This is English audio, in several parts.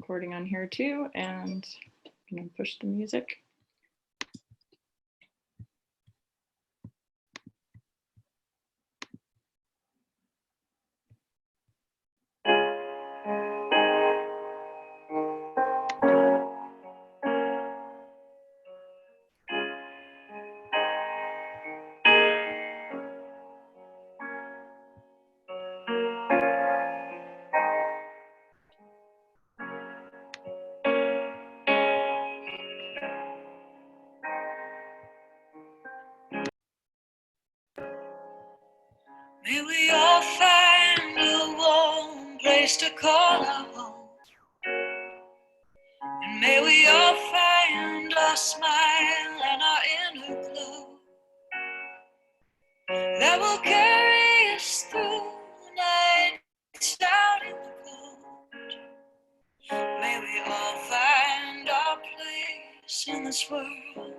recording on here too, and I'm gonna push the music. May we all find a warm place to call our home. And may we all find our smile and our inner glow that will carry us through nights out in the cold. May we all find our place in this world.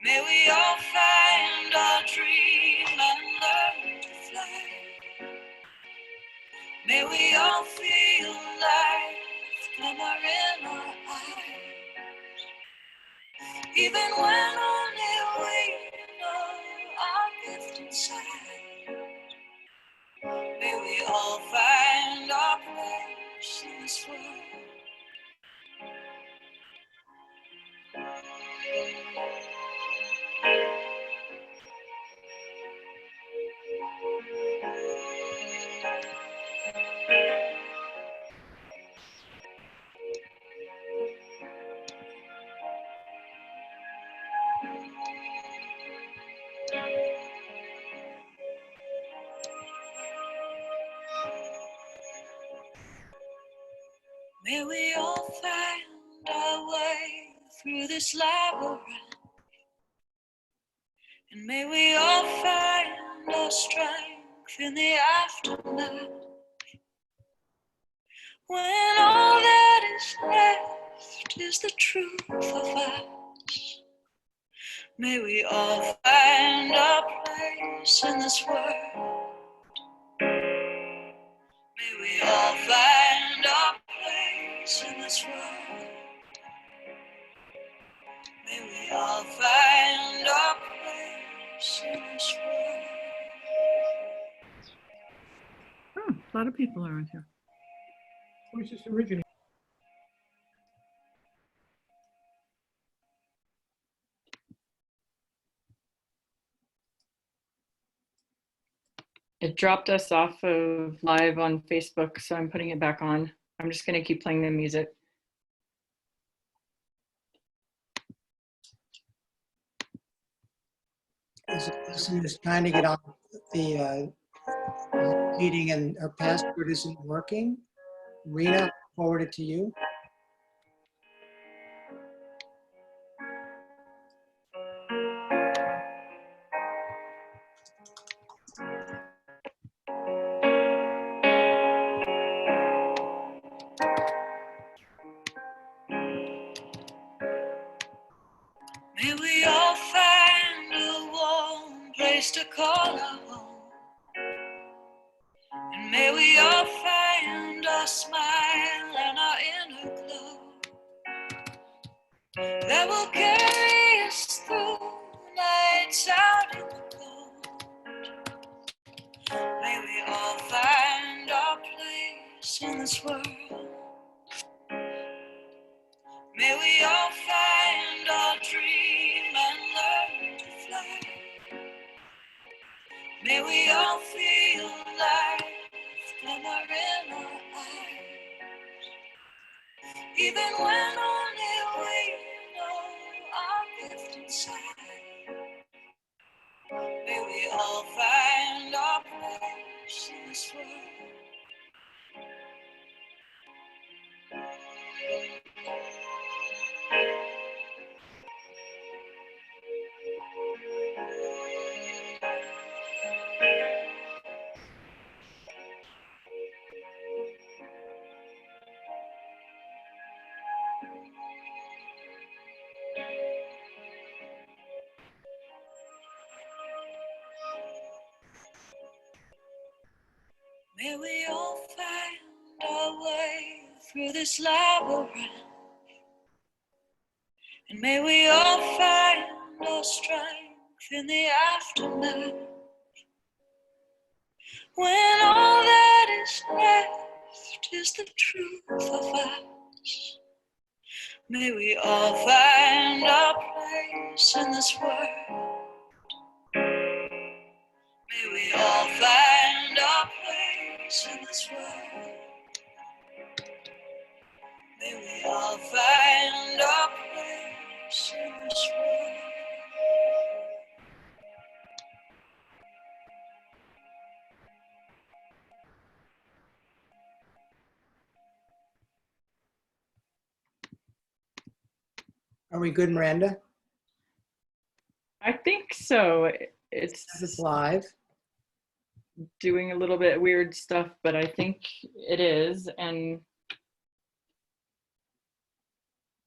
May we all find our dream and learn to fly. May we all feel life glimmer in our eyes, even when only we know our gift inside. May we all find our place in this world. May we all find our way through this labyrinth, and may we all find our strength in the aftermath. When all that is left is the truth of us, may we all find our place in this world. May we all find our place in this world. May we all find our place in this world. Oh, a lot of people are on here. Where's this originating? It dropped us off of live on Facebook, so I'm putting it back on. I'm just gonna keep playing the music. As a person who's trying to get on the meeting and her password isn't working, Rena, forward it to you. May we all find a warm place to call our home. And may we all find our smile and our inner glow that will carry us through nights out in the cold. May we all find our place in this world. May we all find our dream and learn to fly. May we all feel life glimmer in our eyes, even when only we know our gift inside. May we all find our place in this world. May we all find our way through this labyrinth. And may we all find our strength in the aftermath. When all that is left is the truth of us. May we all find our place in this world. May we all find our place in this world. May we all find our place in this world. Are we good, Miranda? I think so. It's It's live. doing a little bit weird stuff, but I think it is. And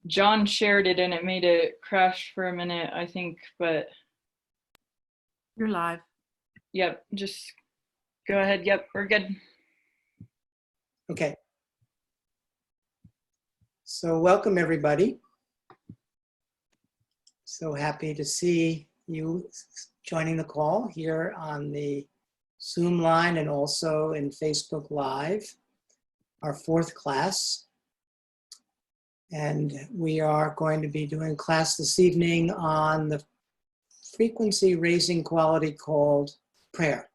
John shared it and it made it crash for a minute, I think, but You're live. yep, just go ahead. Yep, we're good. Okay. So welcome, everybody. So happy to see you joining the call here on the Zoom line and also in Facebook Live, our fourth class. And we are going to be doing class this evening on the frequency raising quality called prayer.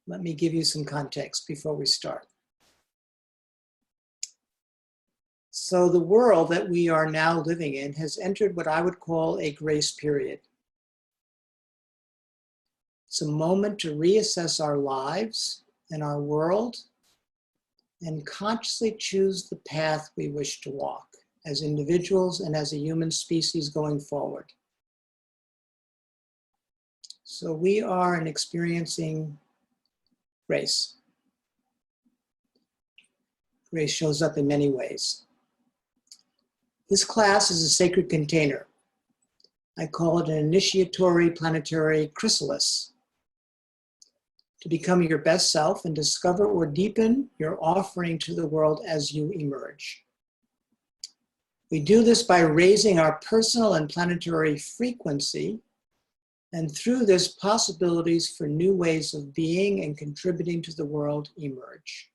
Let me give you some context before we start. So the world that we are now living in has entered what I would call a grace period. It's a moment to reassess our lives and our world and consciously choose the path we wish to walk as individuals and as a human species going forward. So we are experiencing grace. Grace shows up in many ways. This class is a sacred container. I call it an initiatory planetary chrysalis to become your best self and discover or deepen your offering to the world as you emerge. We do this by raising our personal and planetary frequency, and through this, possibilities for new ways of being and contributing to the world emerge.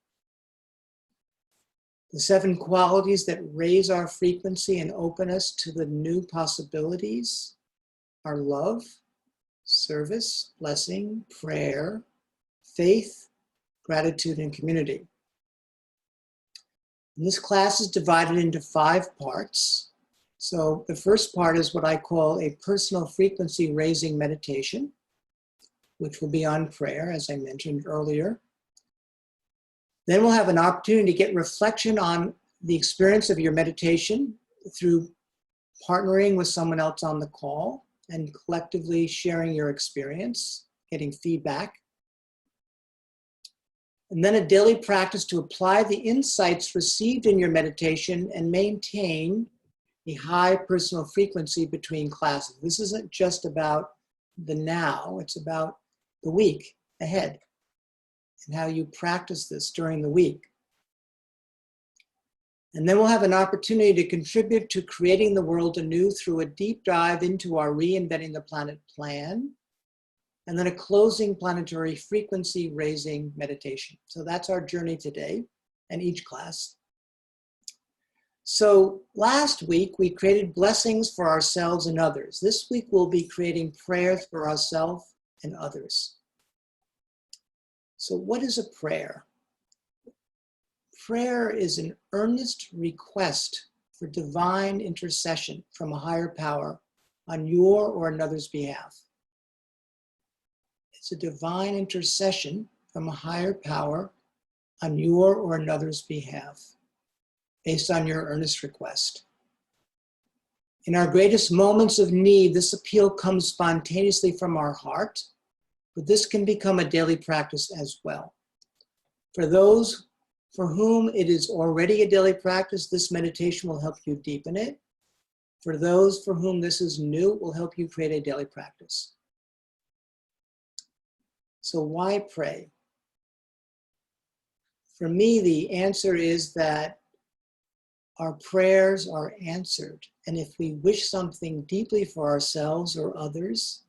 The 7 qualities that raise our frequency and open us to the new possibilities are love, service, blessing, prayer, faith, gratitude, and community. And this class is divided into 5 parts. So the first part is what I call a personal frequency raising meditation, which will be on prayer, as I mentioned earlier. Then we'll have an opportunity to get reflection on the experience of your meditation through partnering with someone else on the call and collectively sharing your experience, getting feedback. And then a daily practice to apply the insights received in your meditation and maintain a high personal frequency between classes. This isn't just about the now, it's about the week ahead and how you practice this during the week. And then we'll have an opportunity to contribute to creating the world anew through a deep dive into our Reinventing the Planet plan, and then a closing planetary frequency raising meditation. So that's our journey today and each class. So last week we created blessings for ourselves and others. This week we'll be creating prayers for ourselves and others. So what is a prayer? Prayer is an earnest request for divine intercession from a higher power on your or another's behalf. It's a divine intercession from a higher power on your or another's behalf, based on your earnest request. In our greatest moments of need, this appeal comes spontaneously from our heart, but this can become a daily practice as well. For those for whom it is already a daily practice, this meditation will help you deepen it. For those for whom this is new, it will help you create a daily practice. So why pray? For me, the answer is that our prayers are answered. And if we wish something deeply for ourselves or others,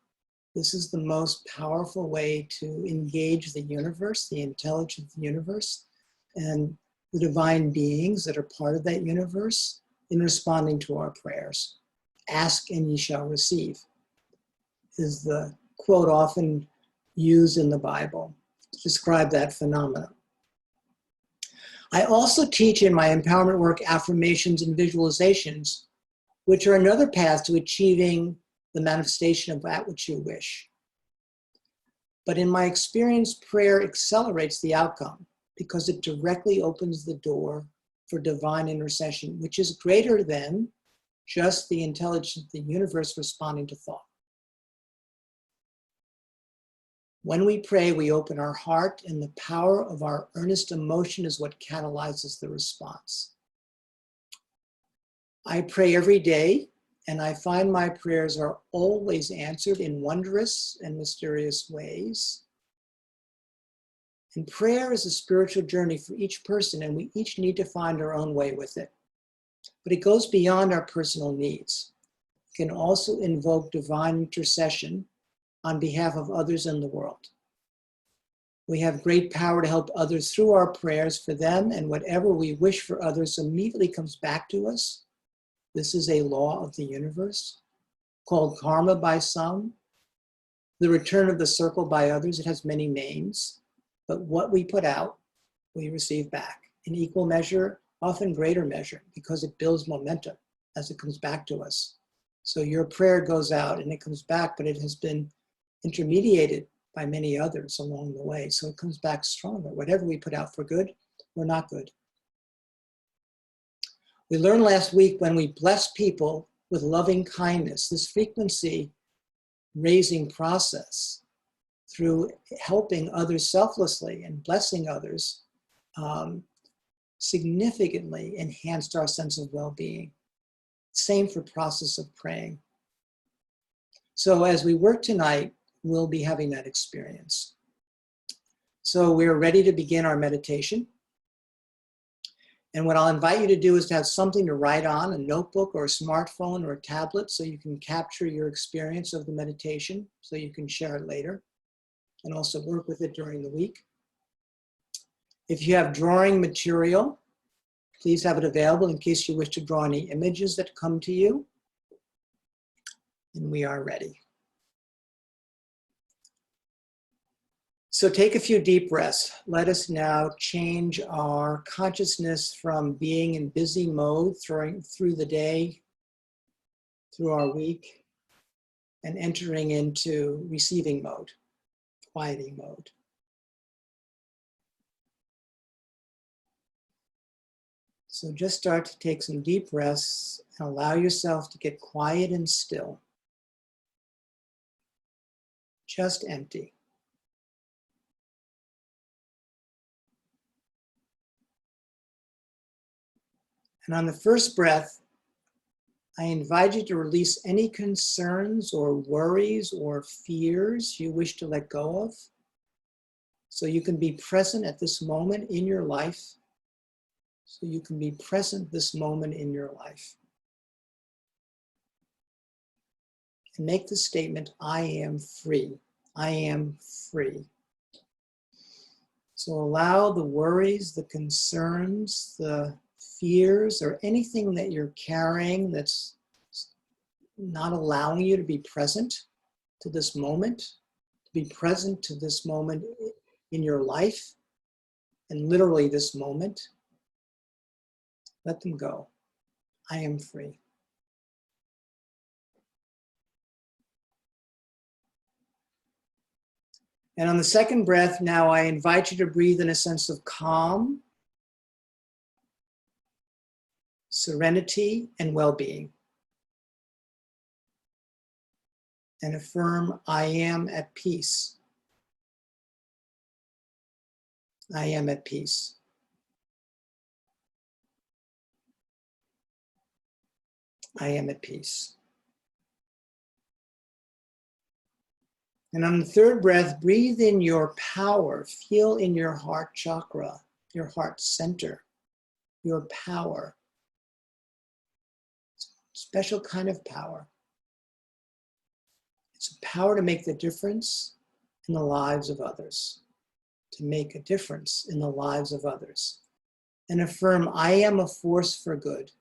this is the most powerful way to engage the universe, the intelligence of the universe, and the divine beings that are part of that universe in responding to our prayers. Ask and ye shall receive is the quote often used in the Bible to describe that phenomenon. I also teach in my empowerment work affirmations and visualizations, which are another path to achieving the manifestation of that which you wish. But in my experience, prayer accelerates the outcome because it directly opens the door for divine intercession, which is greater than just the intelligence of the universe responding to thought. When we pray, we open our heart, and the power of our earnest emotion is what catalyzes the response. I pray every day, and I find my prayers are always answered in wondrous and mysterious ways. And prayer is a spiritual journey for each person, and we each need to find our own way with it. But it goes beyond our personal needs. It can also invoke divine intercession on behalf of others in the world. We have great power to help others through our prayers for them, and whatever we wish for others immediately comes back to us. This is a law of the universe, called karma by some, the return of the circle by others. It has many names, but what we put out, we receive back in equal measure, often greater measure, because it builds momentum as it comes back to us. So your prayer goes out and it comes back, but it has been intermediated by many others along the way. So it comes back stronger, whatever we put out for good or not good. We learned last week when we bless people with loving kindness, this frequency raising process through helping others selflessly and blessing others significantly enhanced our sense of well-being. Same for process of praying. So as we work tonight, we'll be having that experience. So we're ready to begin our meditation. And what I'll invite you to do is to have something to write on, a notebook or a smartphone or a tablet, so you can capture your experience of the meditation, so you can share it later and also work with it during the week. If you have drawing material, please have it available in case you wish to draw any images that come to you. And we are ready. So take a few deep breaths. Let us now change our consciousness from being in busy mode through the day, through our week, and entering into receiving mode, quieting mode. So just start to take some deep breaths and allow yourself to get quiet and still. Just empty. And on the first breath, I invite you to release any concerns or worries or fears you wish to let go of, so you can be present at this moment in your life. So you can be present this moment in your life. And make the statement, I am free. I am free. So allow the worries, the concerns, the fears, or anything that you're carrying that's not allowing you to be present to this moment, to be present to this moment in your life, and literally this moment. Let them go. I am free. And on the second breath, now I invite you to breathe in a sense of calm, serenity, and well-being. And affirm, I am at peace. I am at peace. I am at peace. And on the third breath, breathe in your power. Feel in your heart chakra your heart center, your power, special kind of power. It's a power to make the difference in the lives of others, to make a difference in the lives of others. And affirm, I am a force for good.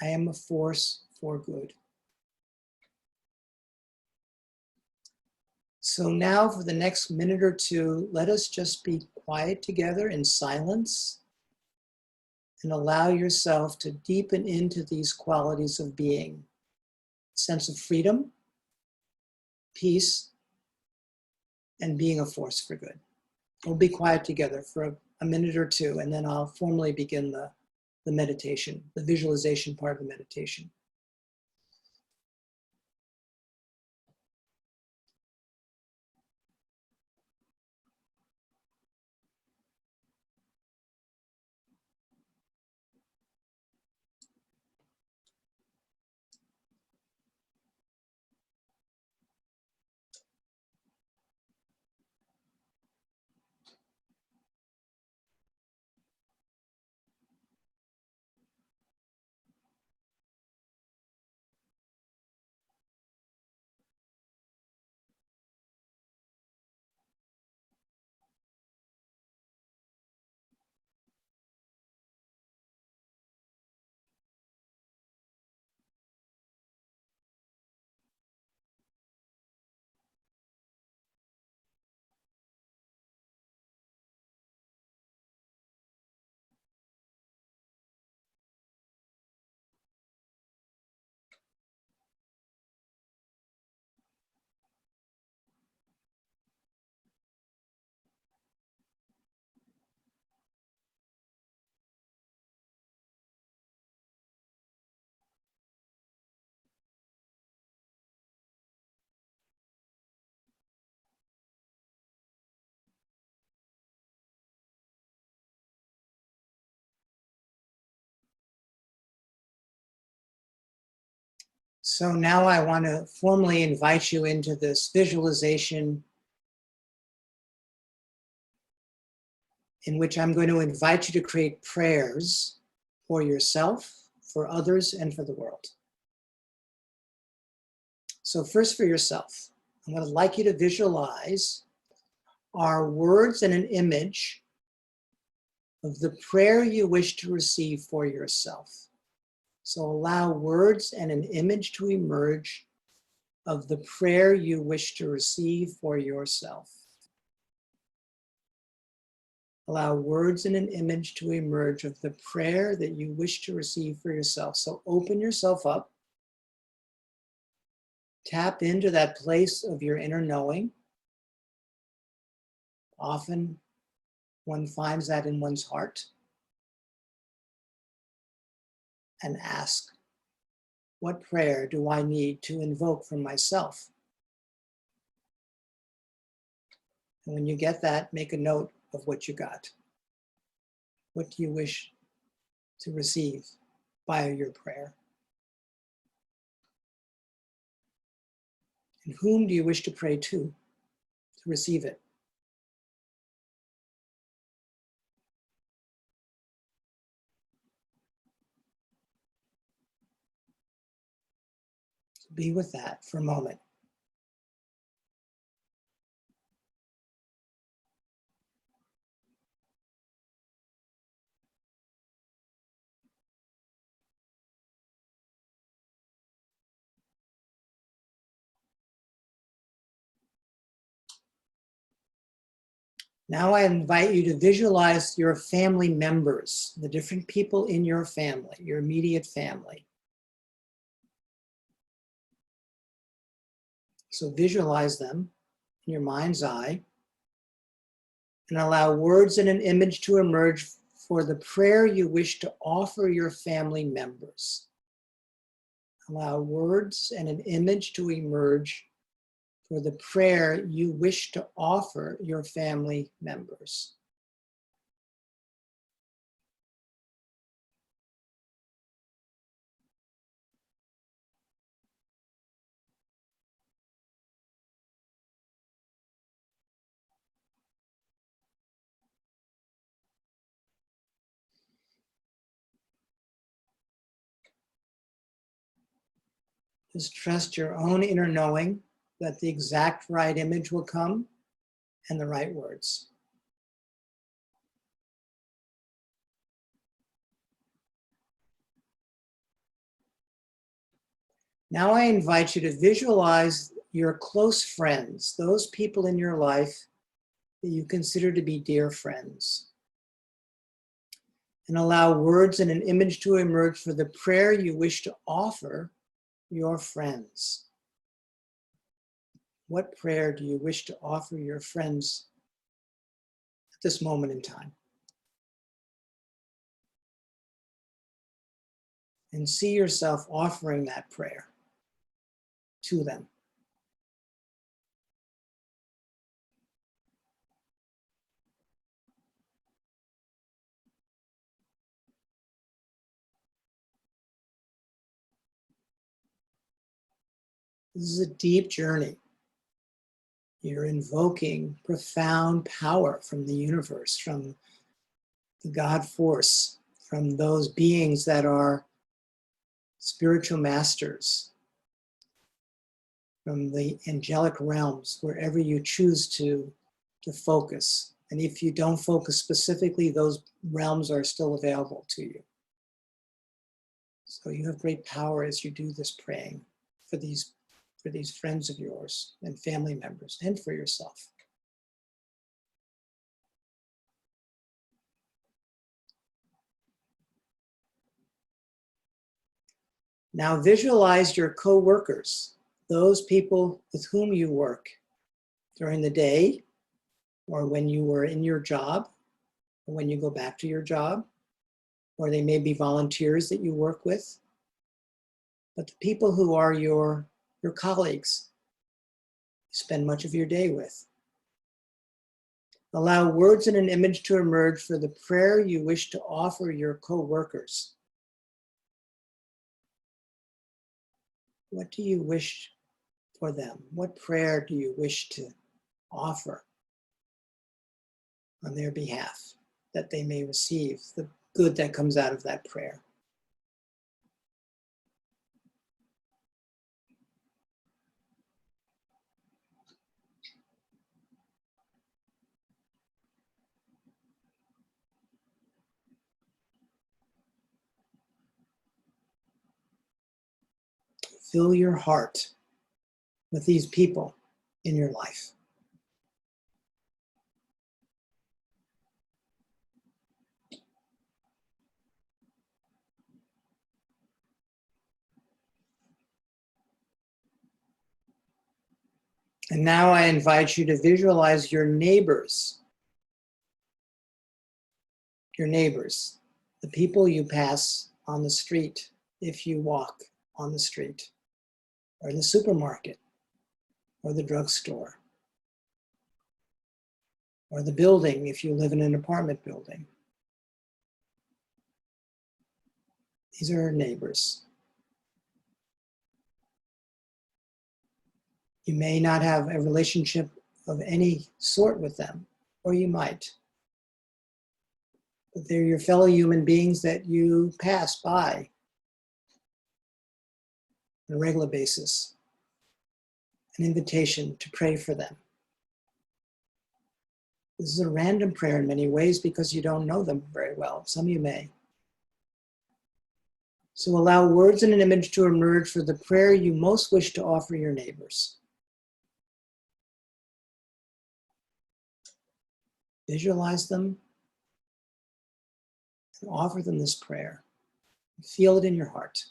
I am a force for good. So now for the next minute or two, let us just be quiet together in silence and allow yourself to deepen into these qualities of being. Sense of freedom, peace, and being a force for good. We'll be quiet together for a minute or two, and then I'll formally begin the meditation, the visualization part of the meditation. So now I want to formally invite you into this visualization in which I'm going to invite you to create prayers for yourself, for others, and for the world. So first for yourself, I'm going to like you to visualize our words and an image of the prayer you wish to receive for yourself. So allow words and an image to emerge of the prayer you wish to receive for yourself. Allow words and an image to emerge of the prayer that you wish to receive for yourself. So open yourself up. Tap into that place of your inner knowing. Often one finds that in one's heart. And ask, what prayer do I need to invoke for myself? And when you get that, make a note of what you got. What do you wish to receive by your prayer? And whom do you wish to pray to receive it? So be with that for a moment. Now I invite you to visualize your family members, the different people in your family, your immediate family. So visualize them in your mind's eye and allow words and an image to emerge for the prayer you wish to offer your family members. Allow words and an image to emerge for the prayer you wish to offer your family members. Just trust your own inner knowing that the exact right image will come and the right words. Now I invite you to visualize your close friends, those people in your life that you consider to be dear friends. And allow words and an image to emerge for the prayer you wish to offer your friends. What prayer do you wish to offer your friends at this moment in time? And see yourself offering that prayer to them. This is a deep journey. You're invoking profound power from the universe, from the God force, from those beings that are spiritual masters, from the angelic realms, wherever you choose to focus. And if you don't focus specifically, those realms are still available to you. So you have great power as you do this praying for these friends of yours and family members and for yourself. Now visualize your co-workers, those people with whom you work during the day or when you were in your job or when you go back to your job, or they may be volunteers that you work with. But the people who are your colleagues, you spend much of your day with. Allow words and an image to emerge for the prayer you wish to offer your co-workers. What do you wish for them? What prayer do you wish to offer on their behalf that they may receive the good that comes out of that prayer? Fill your heart with these people in your life. And now I invite you to visualize your neighbors, the people you pass on the street if you walk on the street, or in the supermarket, or the drugstore, or the building if you live in an apartment building. These are our neighbors. You may not have a relationship of any sort with them, or you might. But they're your fellow human beings that you pass by on a regular basis. An invitation to pray for them. This is a random prayer in many ways because you don't know them very well. Some of you may. So allow words and an image to emerge for the prayer you most wish to offer your neighbors. Visualize them and offer them this prayer. Feel it in your heart.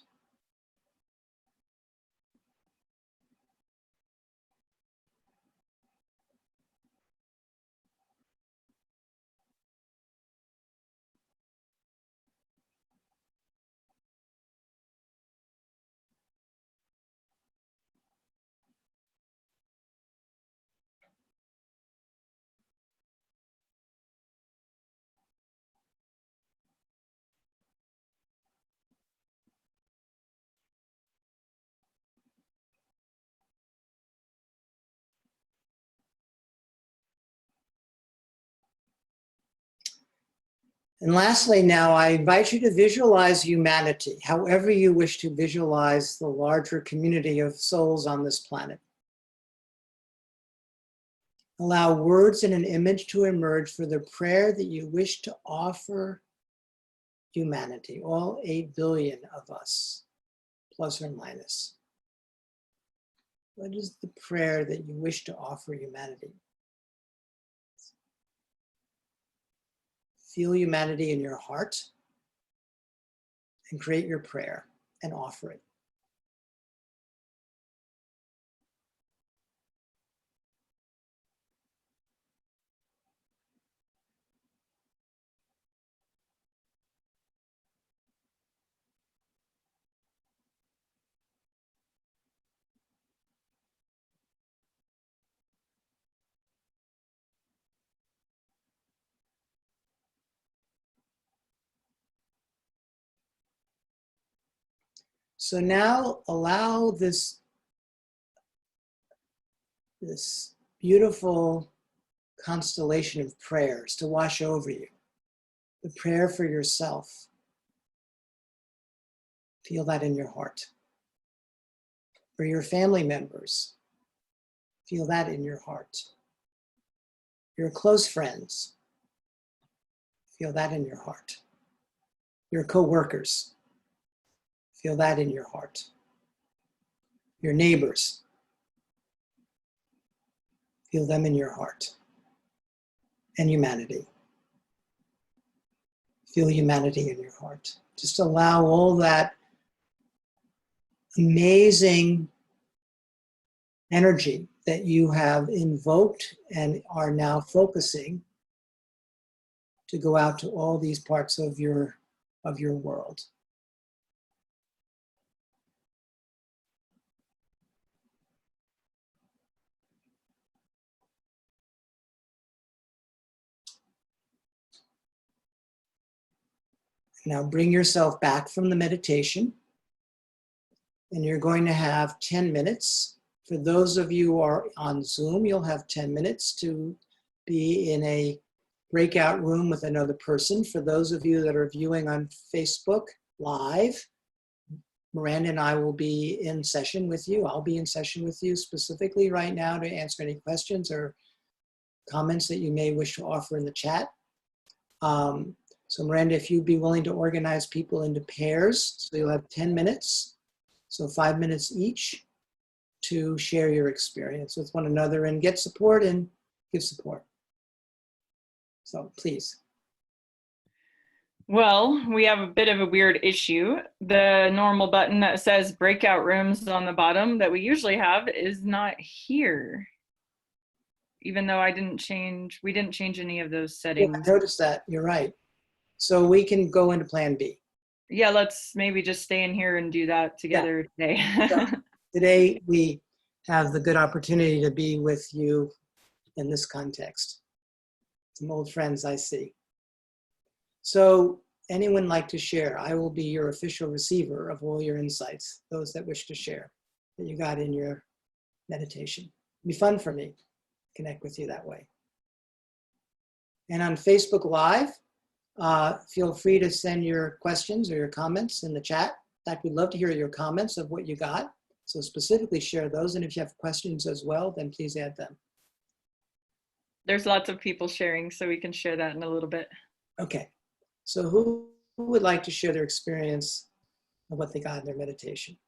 And lastly, now I invite you to visualize humanity, however you wish to visualize the larger community of souls on this planet. Allow words and an image to emerge for the prayer that you wish to offer humanity, all 8 billion of us, plus or minus. What is the prayer that you wish to offer humanity? Feel humanity in your heart and create your prayer and offer it. So now allow this beautiful constellation of prayers to wash over you. The prayer for yourself. Feel that in your heart. For your family members. Feel that in your heart. Your close friends. Feel that in your heart. Your co-workers. Feel that in your heart. Your neighbors. Feel them in your heart. And humanity. Feel humanity in your heart. Just allow all that amazing energy that you have invoked and are now focusing to go out to all these parts of your world. Now bring yourself back from the meditation, and you're going to have 10 minutes. For those of you who are on Zoom, you'll have 10 minutes to be in a breakout room with another person. For those of you that are viewing on Facebook Live, Miranda and I will be in session with you. I'll be in session with you specifically right now to answer any questions or comments that you may wish to offer in the chat. So Miranda, if you'd be willing to organize people into pairs, so you'll have 10 minutes, so 5 minutes each to share your experience with one another and get support and give support. So please. Well, we have a bit of a weird issue. The normal button that says breakout rooms on the bottom that we usually have is not here. Even though we didn't change any of those Yeah, settings. I noticed that, you're right. So we can go into plan B. Yeah, let's maybe just stay in here and do that together today. So today we have the good opportunity to be with you in this context. Some old friends I see. So anyone like to share? I will be your official receiver of all your insights, those that wish to share that you got in your meditation. It'd be fun for me to connect with you that way. And on Facebook Live, feel free to send your questions or your comments in the chat. In fact, we'd love to hear your comments of what you got. So specifically share those. And if you have questions as well, then please add them. There's lots of people sharing, so we can share that in a little bit. Okay. So who would like to share their experience of what they got in their meditation?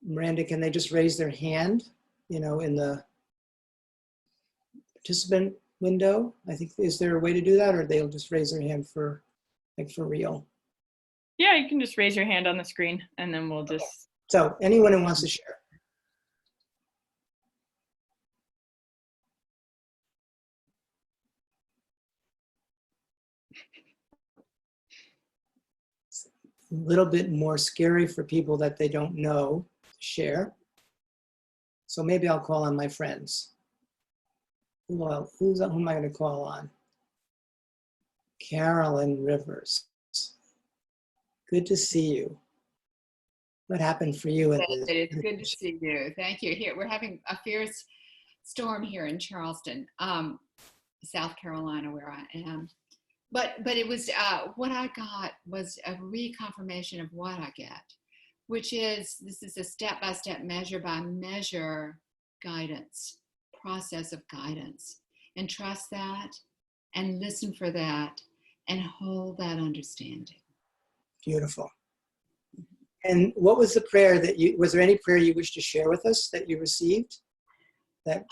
Miranda, can they just raise their hand, in the participant window? I think, is there a way to do that, or they'll just raise their hand for real? Yeah, you can just raise your hand on the screen and then we'll just. So anyone who wants to share. It's a little bit more scary for people that they don't know to share. So maybe I'll call on my friends. Who am I going to call on? Carolyn Rivers. Good to see you. What happened for you? It's good to see you. Thank you. Here, we're having a fierce storm here in Charleston. South Carolina, where I am. But it was what I got was a reconfirmation of what I get, which is this is a step-by-step, measure-by-measure guidance, process of guidance, and trust that, and listen for that, and hold that understanding. Beautiful. And what was the prayer was there any prayer you wish to share with us that you received that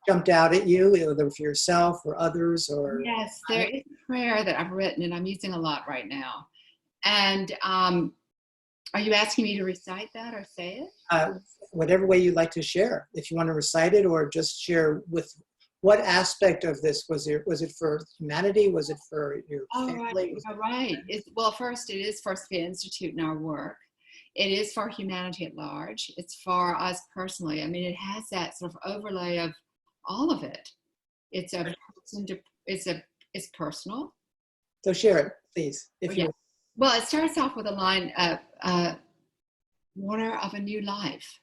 jumped out at you, either for yourself or others? Or yes, there is a prayer that I've written and I'm using a lot right now. And are you asking me to recite that or say it? Whatever way you'd like to share. If you want to recite it or just share with what aspect of this was it? Was it for humanity? Was it for your family? Right. Well, first, it is for Sophia Institute and our work. It is for humanity at large. It's for us personally. I mean, it has that sort of overlay of all of it. It's it's personal. So share it, please. Well, it starts off with a line of water of a new life.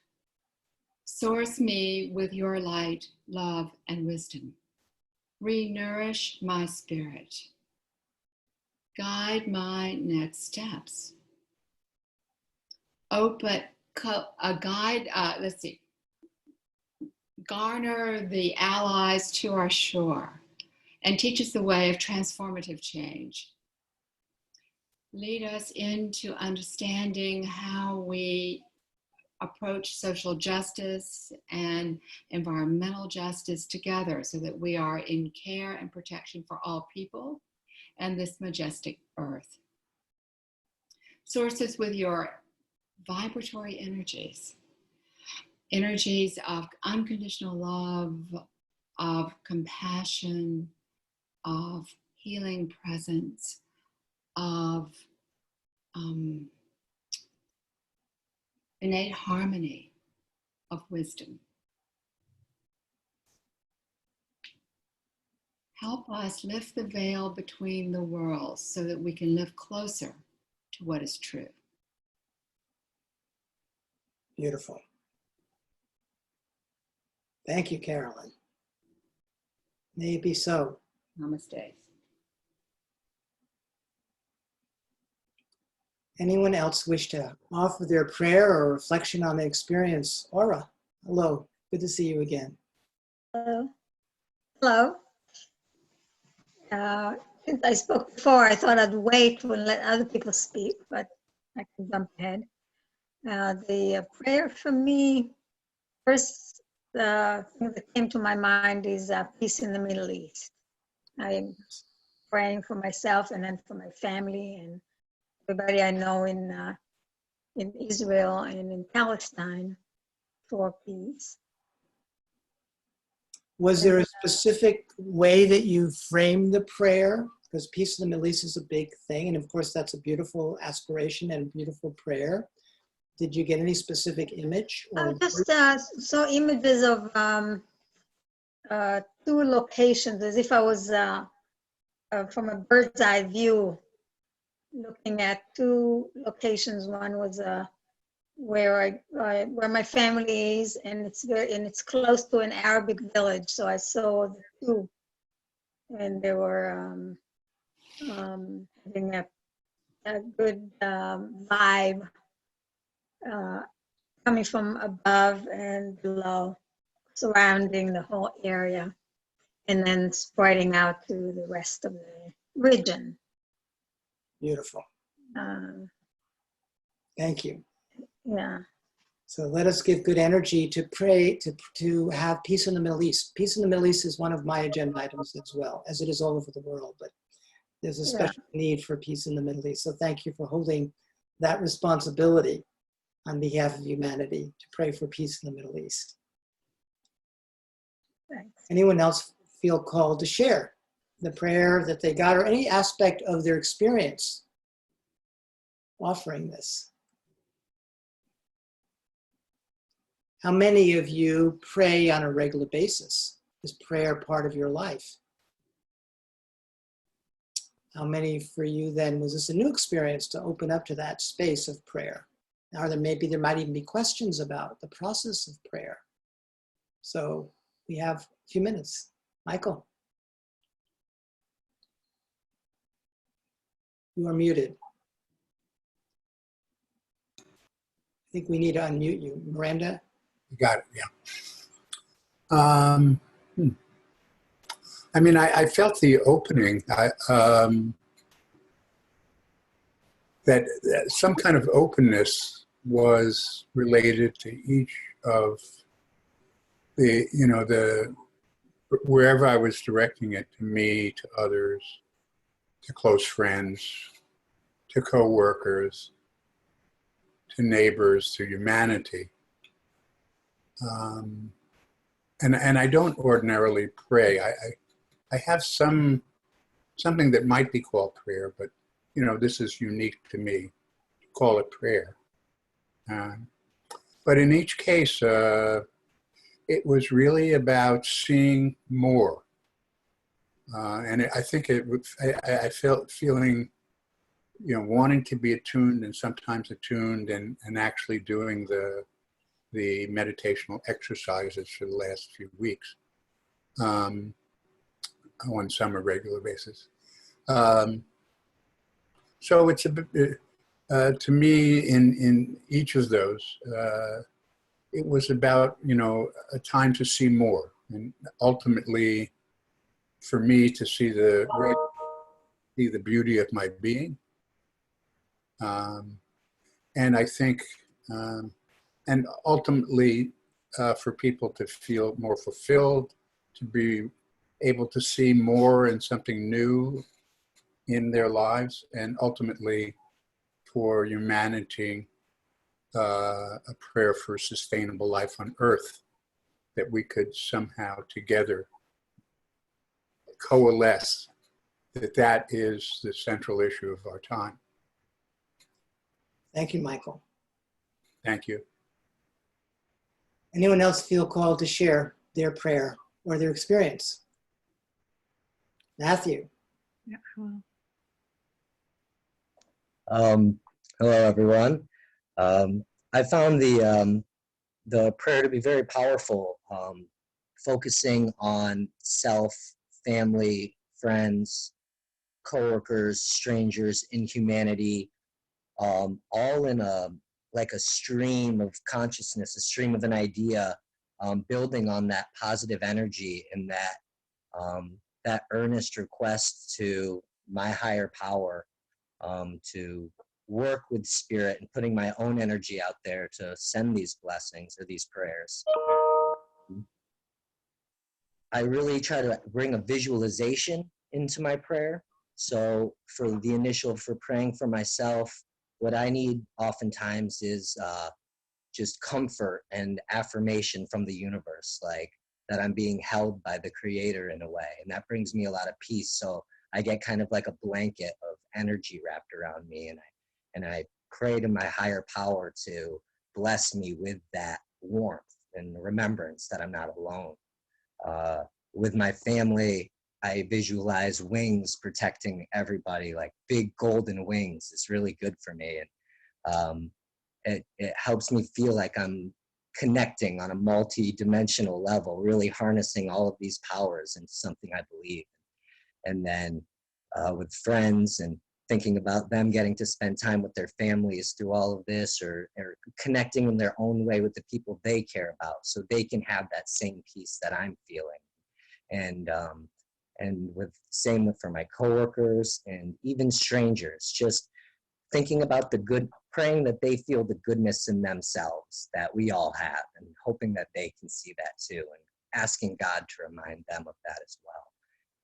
Source me with your light, love, and wisdom. Re-nourish my spirit. Guide my next steps. Garner the allies to our shore and teach us the way of transformative change. Lead us into understanding how we approach social justice and environmental justice together so that we are in care and protection for all people and this majestic earth. Source us with your vibratory energies of unconditional love, of compassion, of healing presence, of innate harmony, of wisdom. Help us lift the veil between the worlds so that we can live closer to what is true. Beautiful. Thank you, Carolyn. May it be so. Namaste. Anyone else wish to offer their prayer or reflection on the experience? Aura, hello. Good to see you again. Hello. Since I spoke before, I thought I'd wait and let other people speak, but I can jump ahead. The prayer for me, first thing that came to my mind is peace in the Middle East. I'm praying for myself and then for my family and everybody I know in Israel and in Palestine for peace. Was there a specific way that you framed the prayer? Because peace in the Middle East is a big thing. And of course, that's a beautiful aspiration and a beautiful prayer. Did you get any specific image? I just saw images of 2 locations, as if I was from a bird's eye view, looking at 2 locations. One was where my family is, and it's close to an Arabic village. So I saw the 2, and they were having a good vibe coming from above and below, surrounding the whole area, and then spreading out to the rest of the region. Beautiful. Thank you. Yeah. So let us give good energy to pray to have peace in the Middle East. Peace in the Middle East is one of my agenda items as well, as it is all over the world, but there's a special need for peace in the Middle East. So thank you for holding that responsibility on behalf of humanity to pray for peace in the Middle East. Thanks. Anyone else feel called to share the prayer that they got or any aspect of their experience offering this? How many of you pray on a regular basis? Is prayer part of your life? How many for you then was this a new experience to open up to that space of prayer? Or there might even be questions about the process of prayer. So we have a few minutes. Michael. You are muted. I think we need to unmute you. Miranda? You got it, yeah. Um, hmm. I mean, I felt the opening, that some kind of openness was related to each of the, wherever I was directing it, to me, to others, to close friends, to coworkers, to neighbors, to humanity. And I don't ordinarily pray. I have something that might be called prayer, but this is unique to me to call it prayer. But in each case, it was really about seeing more. And I think I felt feeling, wanting to be attuned and sometimes attuned and actually doing the meditational exercises for the last few weeks on some regular basis. So it's to me, in each of those, it was about, a time to see more, and ultimately for me to see the beauty of my being. And I think, and ultimately for people to feel more fulfilled, to be able to see more and something new in their lives, and ultimately for humanity, a prayer for sustainable life on Earth, that we could somehow together coalesce that is the central issue of our time. Thank you, Michael. Thank you. Anyone else feel called to share their prayer or their experience? Matthew. Yeah, well, Hello, everyone. I found the prayer to be very powerful, focusing on self, family, friends, coworkers, strangers, in humanity, all in like a stream of consciousness, a stream of an idea, building on that positive energy and that earnest request to my higher power, to work with spirit and putting my own energy out there to send these blessings or these prayers. I really try to bring a visualization into my prayer. So for praying for myself, what I need oftentimes is just comfort and affirmation from the universe, like that I'm being held by the creator in a way. And that brings me a lot of peace. So I get kind of like a blanket of energy wrapped around me, and I pray to my higher power to bless me with that warmth and remembrance that I'm not alone. With my family, I visualize wings protecting everybody, like big golden wings. It's really good for me. And it helps me feel like I'm connecting on a multi-dimensional level, really harnessing all of these powers into something I believe. And then with friends and thinking about them getting to spend time with their families through all of this, or connecting in their own way with the people they care about, so they can have that same peace that I'm feeling. And for my coworkers and even strangers, just thinking about the good, praying that they feel the goodness in themselves that we all have, and hoping that they can see that too, and asking God to remind them of that as well.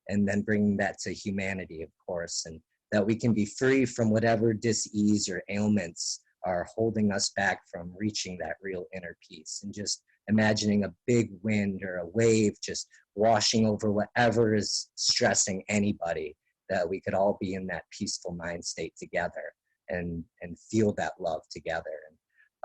And then bringing that to humanity, of course, and that we can be free from whatever dis-ease or ailments are holding us back from reaching that real inner peace. And just imagining a big wind or a wave just washing over whatever is stressing anybody, that we could all be in that peaceful mind state together and feel that love together.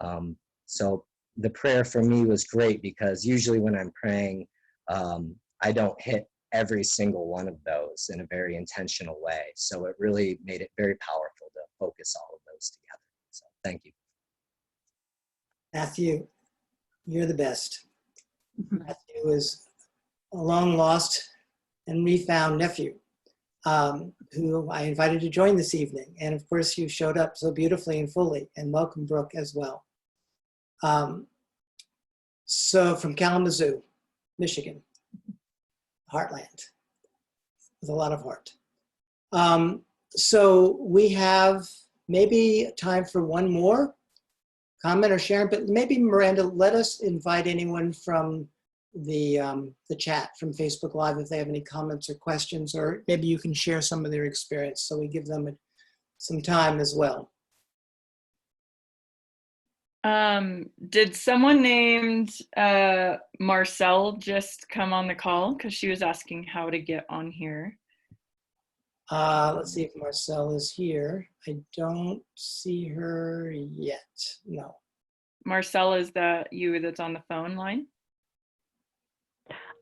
And so the prayer for me was great, because usually when I'm praying, I don't hit every single one of those in a very intentional way. So it really made it very powerful to focus all of those together. So thank you. Matthew, you're the best. Matthew is a long lost and refound nephew. who I invited to join this evening. And of course, you showed up so beautifully and fully, and welcome, Brooke, as well. So from Kalamazoo, Michigan, heartland, with a lot of heart. So we have maybe time for one more comment or Sharon, but maybe Miranda, let us invite anyone from the chat from Facebook Live if they have any comments or questions, or maybe you can share some of their experience so we give them some time as well. Did someone named Marcel just come on the call? Because she was asking how to get on here. Let's see if Marcel is here. I don't see her yet. No. Marcel, is that you that's on the phone line?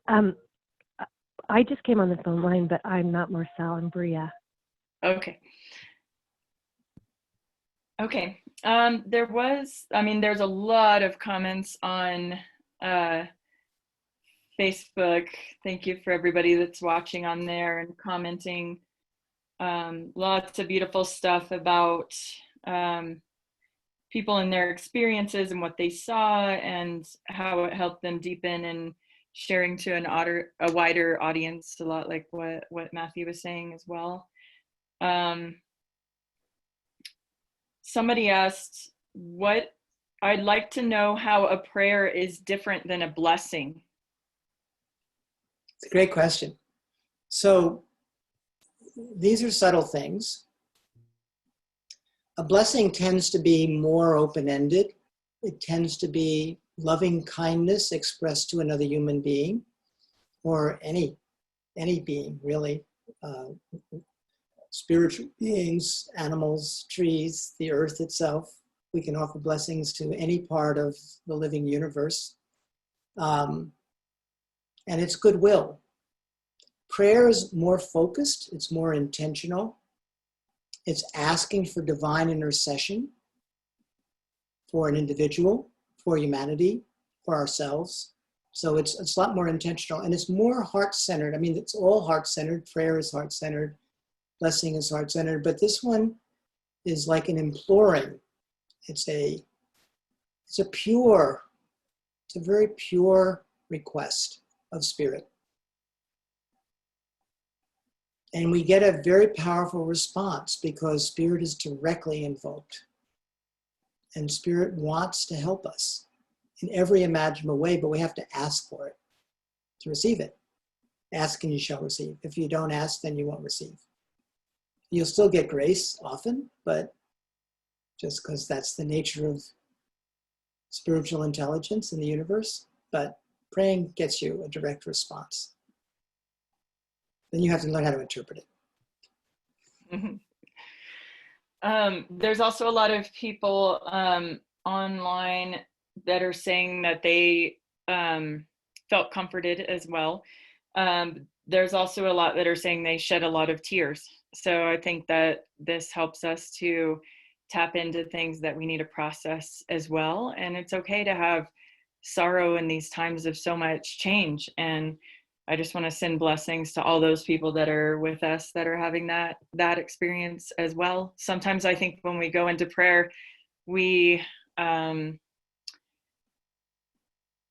I just came on the phone line, but I'm not Marcel, I'm Bria. Okay. Okay. There's a lot of comments on Facebook. Thank you for everybody that's watching on there and commenting. Lots of beautiful stuff about people and their experiences and what they saw and how it helped them deepen and sharing to a wider audience, a lot like what Matthew was saying as well. Somebody asked, I'd like to know how a prayer is different than a blessing. It's a great question. So these are subtle things. A blessing tends to be more open-ended. It tends to be loving kindness expressed to another human being, or any being, really. Spiritual beings, animals, trees, the earth itself. We can offer blessings to any part of the living universe. And it's goodwill. Prayer is more focused, it's more intentional. It's asking for divine intercession for an individual, for humanity, for ourselves. So it's a lot more intentional, and it's more heart-centered. I mean, it's all heart-centered. Prayer is heart-centered. Blessing is heart-centered. But this one is like an imploring. It's a very pure request of spirit. And we get a very powerful response because spirit is directly invoked. And spirit wants to help us in every imaginable way, but we have to ask for it to receive it. Ask and you shall receive. If you don't ask, then you won't receive. You'll still get grace often, but just because that's the nature of spiritual intelligence in the universe, but praying gets you a direct response. Then you have to learn how to interpret it. There's also a lot of people online that are saying that they felt comforted as well. There's also a lot that are saying they shed a lot of tears. So I think that this helps us to tap into things that we need to process as well. And it's okay to have sorrow in these times of so much change. And I just want to send blessings to all those people that are with us that are having that experience as well. Sometimes I think when we go into prayer,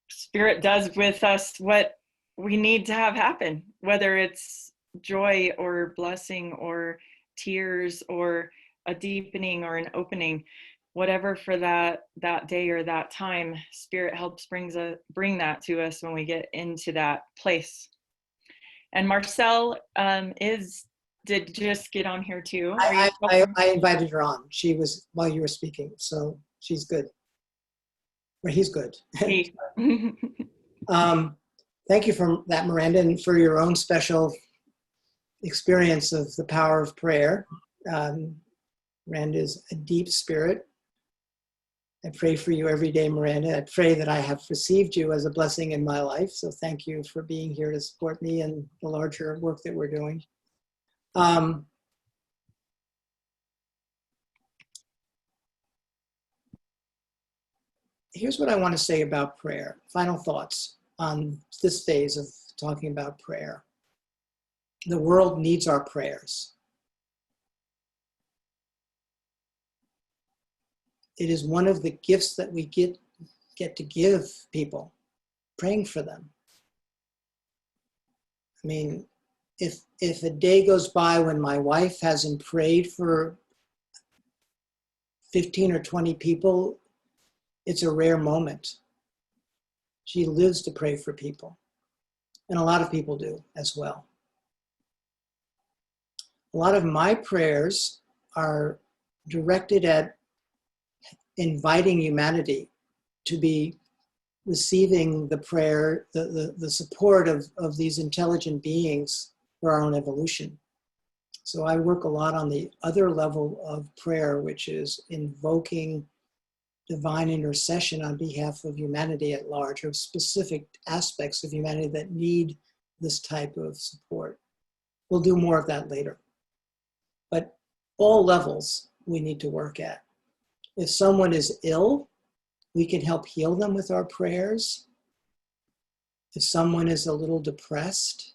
Spirit does with us what we need to have happen, whether it's joy or blessing or tears or a deepening or an opening, whatever for that day or that time. Spirit helps bring that to us when we get into that place. And Marcel did just get on here too. I invited her on. She was while you were speaking, so she's good. Or he's good. Hey. Thank you for that, Miranda, and for your own special experience of the power of prayer. Miranda is a deep spirit. I pray for you every day, Miranda. I pray that I have received you as a blessing in my life. So thank you for being here to support me and the larger work that we're doing. Here's what I want to say about prayer. Final thoughts on this phase of talking about prayer. The world needs our prayers. It is one of the gifts that we get to give people, praying for them. I mean, if a day goes by when my wife hasn't prayed for 15 or 20 people, it's a rare moment. She lives to pray for people. And a lot of people do as well. A lot of my prayers are directed at inviting humanity to be receiving the prayer, the support of these intelligent beings for our own evolution. So I work a lot on the other level of prayer, which is invoking divine intercession on behalf of humanity at large, or specific aspects of humanity that need this type of support. We'll do more of that later. But all levels we need to work at. If someone is ill, we can help heal them with our prayers. If someone is a little depressed,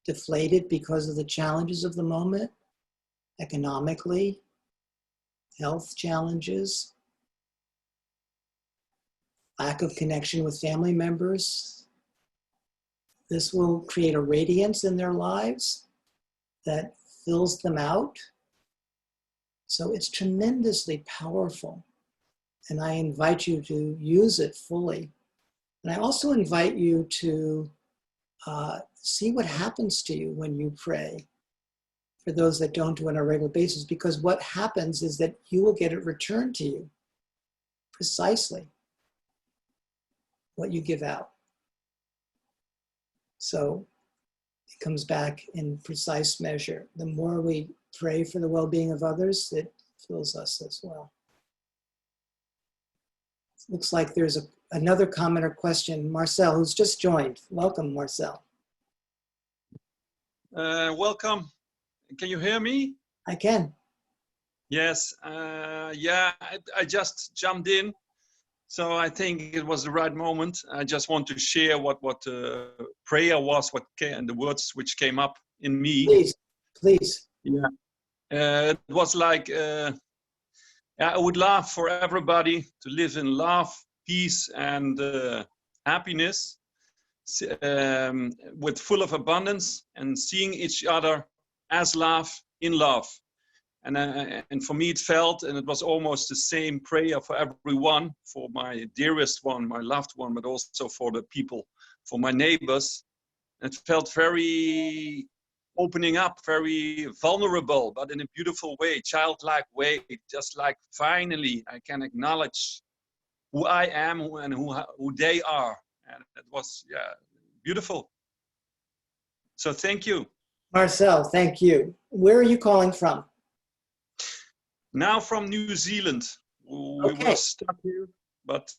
deflated because of the challenges of the moment, economically, health challenges, lack of connection with family members, this will create a radiance in their lives that fills them out. So it's tremendously powerful. And I invite you to use it fully. And I also invite you to see what happens to you when you pray, for those that don't do it on a regular basis, because what happens is that you will get it returned to you, precisely what you give out. So it comes back in precise measure. The more we pray for the well-being of others, it fills us as well. Looks like there's another comment or question. Marcel, who's just joined. Welcome, Marcel. Welcome. Can you hear me? I can. Yes. Yeah, I just jumped in. So I think it was the right moment. I just want to share what prayer was, and the words which came up in me. Please, please. Yeah. It was like, I would love for everybody to live in love, peace, and happiness, with full of abundance, and seeing each other as love, in love. And for me it felt, and it was almost the same prayer for everyone, for my dearest one, my loved one, but also for the people, for my neighbors. It felt very opening up, very vulnerable, but in a beautiful way, childlike way, just like finally I can acknowledge who I am and who they are. And it was, yeah, beautiful. So thank you. Marcel, thank you. Where are you calling from? Now from New Zealand. We were stuck here, but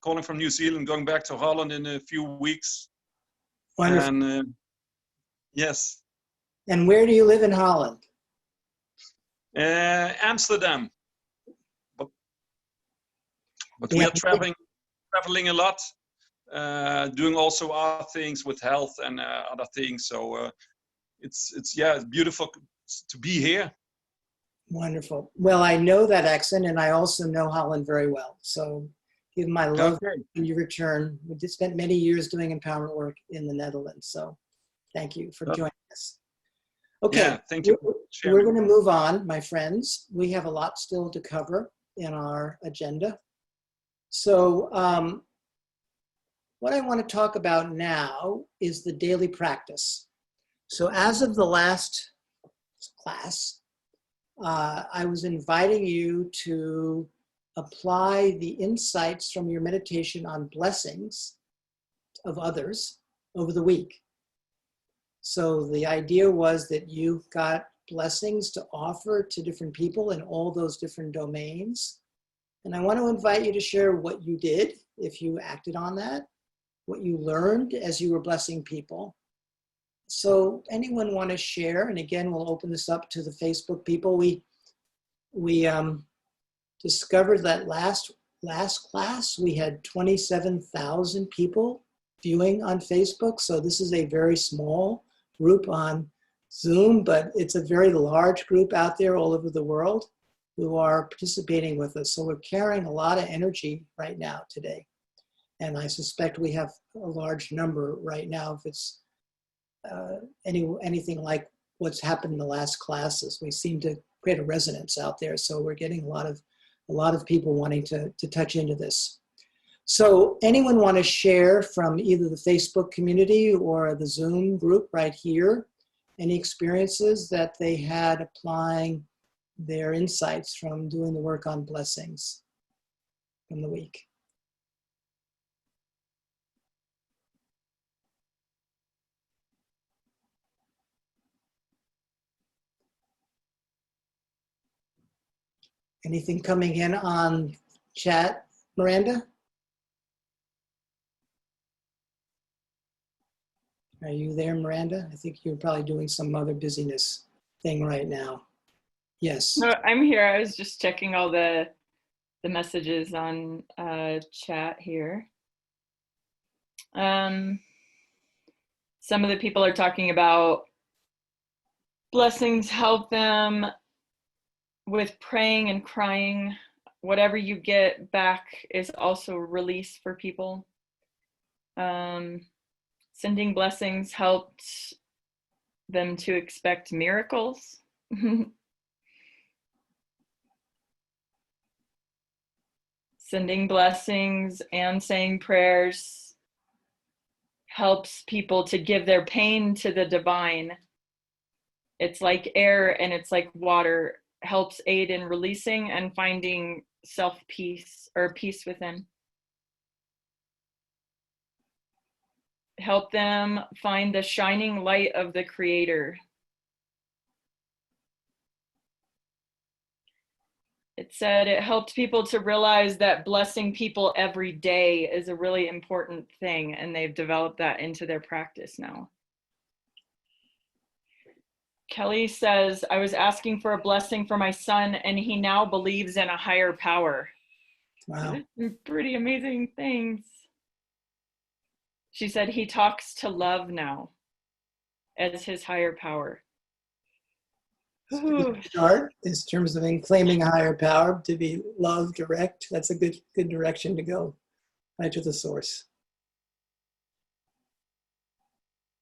calling from New Zealand, going back to Holland in a few weeks. Wonderful. And yes. And where do you live in Holland? Amsterdam. But we are traveling a lot, doing also other things with health and other things. So it's beautiful to be here. Wonderful. Well, I know that accent, and I also know Holland very well. So give my love in your return. We just spent many years doing empowerment work in the Netherlands. So thank you for joining us. Okay, yeah, thank you. We're going to move on, my friends. We have a lot still to cover in our agenda. So what I want to talk about now is the daily practice. So as of the last class, I was inviting you to apply the insights from your meditation on blessings of others over the week. So the idea was that you got blessings to offer to different people in all those different domains. And I want to invite you to share what you did, if you acted on that, what you learned as you were blessing people. So anyone want to share? And again, we'll open this up to the Facebook people. We discovered that last class, we had 27,000 people viewing on Facebook. So this is a very small group on Zoom, but it's a very large group out there all over the world who are participating with us. So we're carrying a lot of energy right now today. And I suspect we have a large number right now if it's anything like what's happened in the last classes. We seem to create a resonance out there. So we're getting a lot of people wanting to touch into this. So anyone want to share from either the Facebook community or the Zoom group right here, any experiences that they had applying their insights from doing the work on blessings from the week? Anything coming in on chat, Miranda? Are you there, Miranda? I think you're probably doing some other busyness thing right now. Yes. No, I'm here. I was just checking all the messages on chat here. Some of the people are talking about blessings help them with praying and crying. Whatever you get back is also a release for people. Sending blessings helped them to expect miracles. Sending blessings and saying prayers helps people to give their pain to the divine. It's like air and it's like water, helps aid in releasing and finding self-peace or peace within. Help them find the shining light of the Creator. It said it helped people to realize that blessing people every day is a really important thing, and they've developed that into their practice now. Kelly says, I was asking for a blessing for my son, and he now believes in a higher power. Wow. Pretty amazing things. She said he talks to love now as his higher power. Start in terms of claiming a higher power to be love direct. That's a good direction to go, right to the source.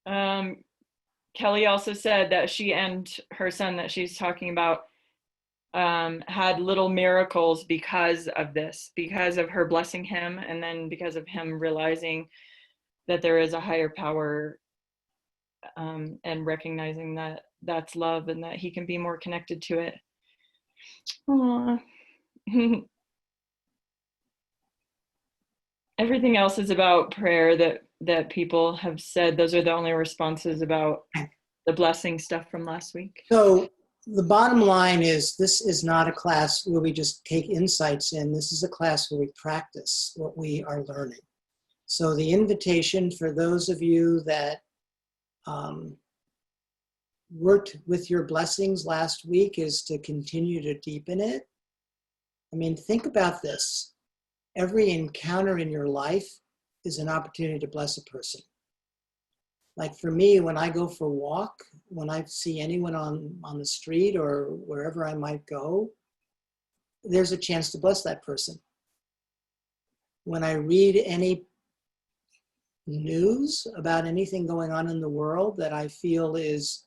Kelly also said that she and her son that she's talking about had little miracles because of this, because of her blessing him, and then because of him realizing that there is a higher power, and recognizing that that's love and that he can be more connected to it. Everything else is about prayer that people have said. Those are the only responses about the blessing stuff from last week. So the bottom line is this is not a class where we just take insights in. This is a class where we practice what we are learning. So the invitation for those of you that worked with your blessings last week is to continue to deepen it. I mean, think about this. Every encounter in your life is an opportunity to bless a person. Like for me, when I go for a walk, when I see anyone on the street or wherever I might go, there's a chance to bless that person. When I read any news about anything going on in the world that I feel is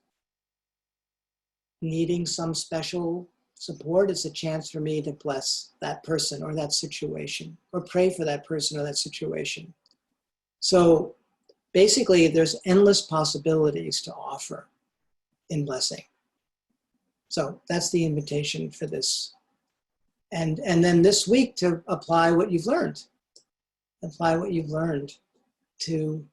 needing some special support, it's a chance for me to bless that person or that situation, or pray for that person or that situation. So basically, there's endless possibilities to offer in blessing. So that's the invitation for this. And then this week to apply what you've learned. Apply what you've learned to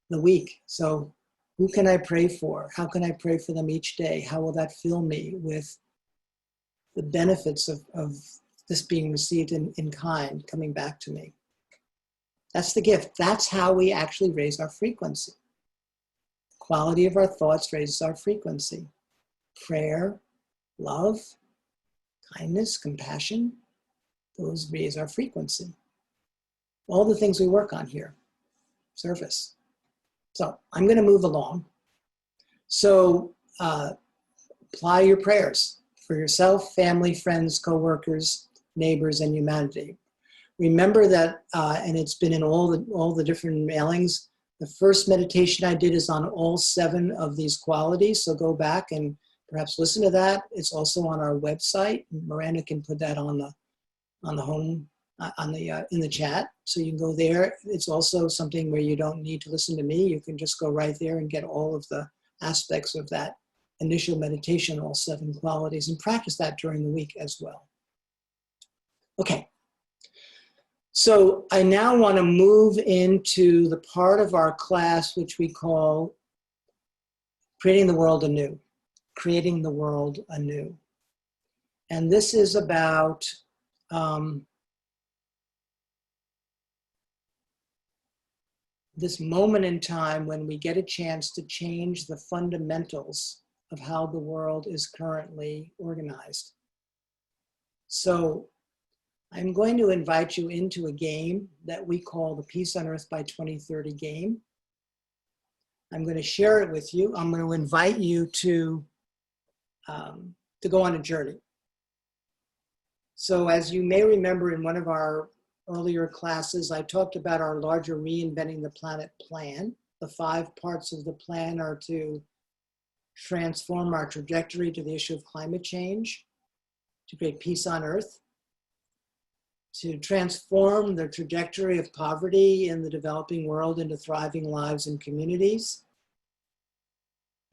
the week. So who can I pray for? How can I pray for them each day? How will that fill me with the benefits of this being received in kind, coming back to me? That's the gift. That's how we actually raise our frequency. Quality of our thoughts raises our frequency. Prayer, love, kindness, compassion, those raise our frequency. All the things we work on here, service. So I'm going to move along. So apply your prayers for yourself, family, friends, coworkers, neighbors, and humanity. Remember that, and it's been in all the different mailings, the first meditation I did is on all 7 of these qualities, so go back and perhaps listen to that. It's also on our website. Miranda can put that on the home, in the chat, so you can go there. It's also something where you don't need to listen to me. You can just go right there and get all of the aspects of that initial meditation, all 7 qualities, and practice that during the week as well. Okay. So I now want to move into the part of our class which we call Creating the World Anew. Creating the World Anew. And this is about this moment in time when we get a chance to change the fundamentals of how the world is currently organized. So I'm going to invite you into a game that we call the Peace on Earth by 2030 game. I'm going to share it with you. I'm going to invite you to go on a journey. So as you may remember in one of our earlier classes, I talked about our larger Reinventing the Planet plan. The 5 parts of the plan are to transform our trajectory to the issue of climate change, to create peace on Earth, to transform the trajectory of poverty in the developing world into thriving lives and communities,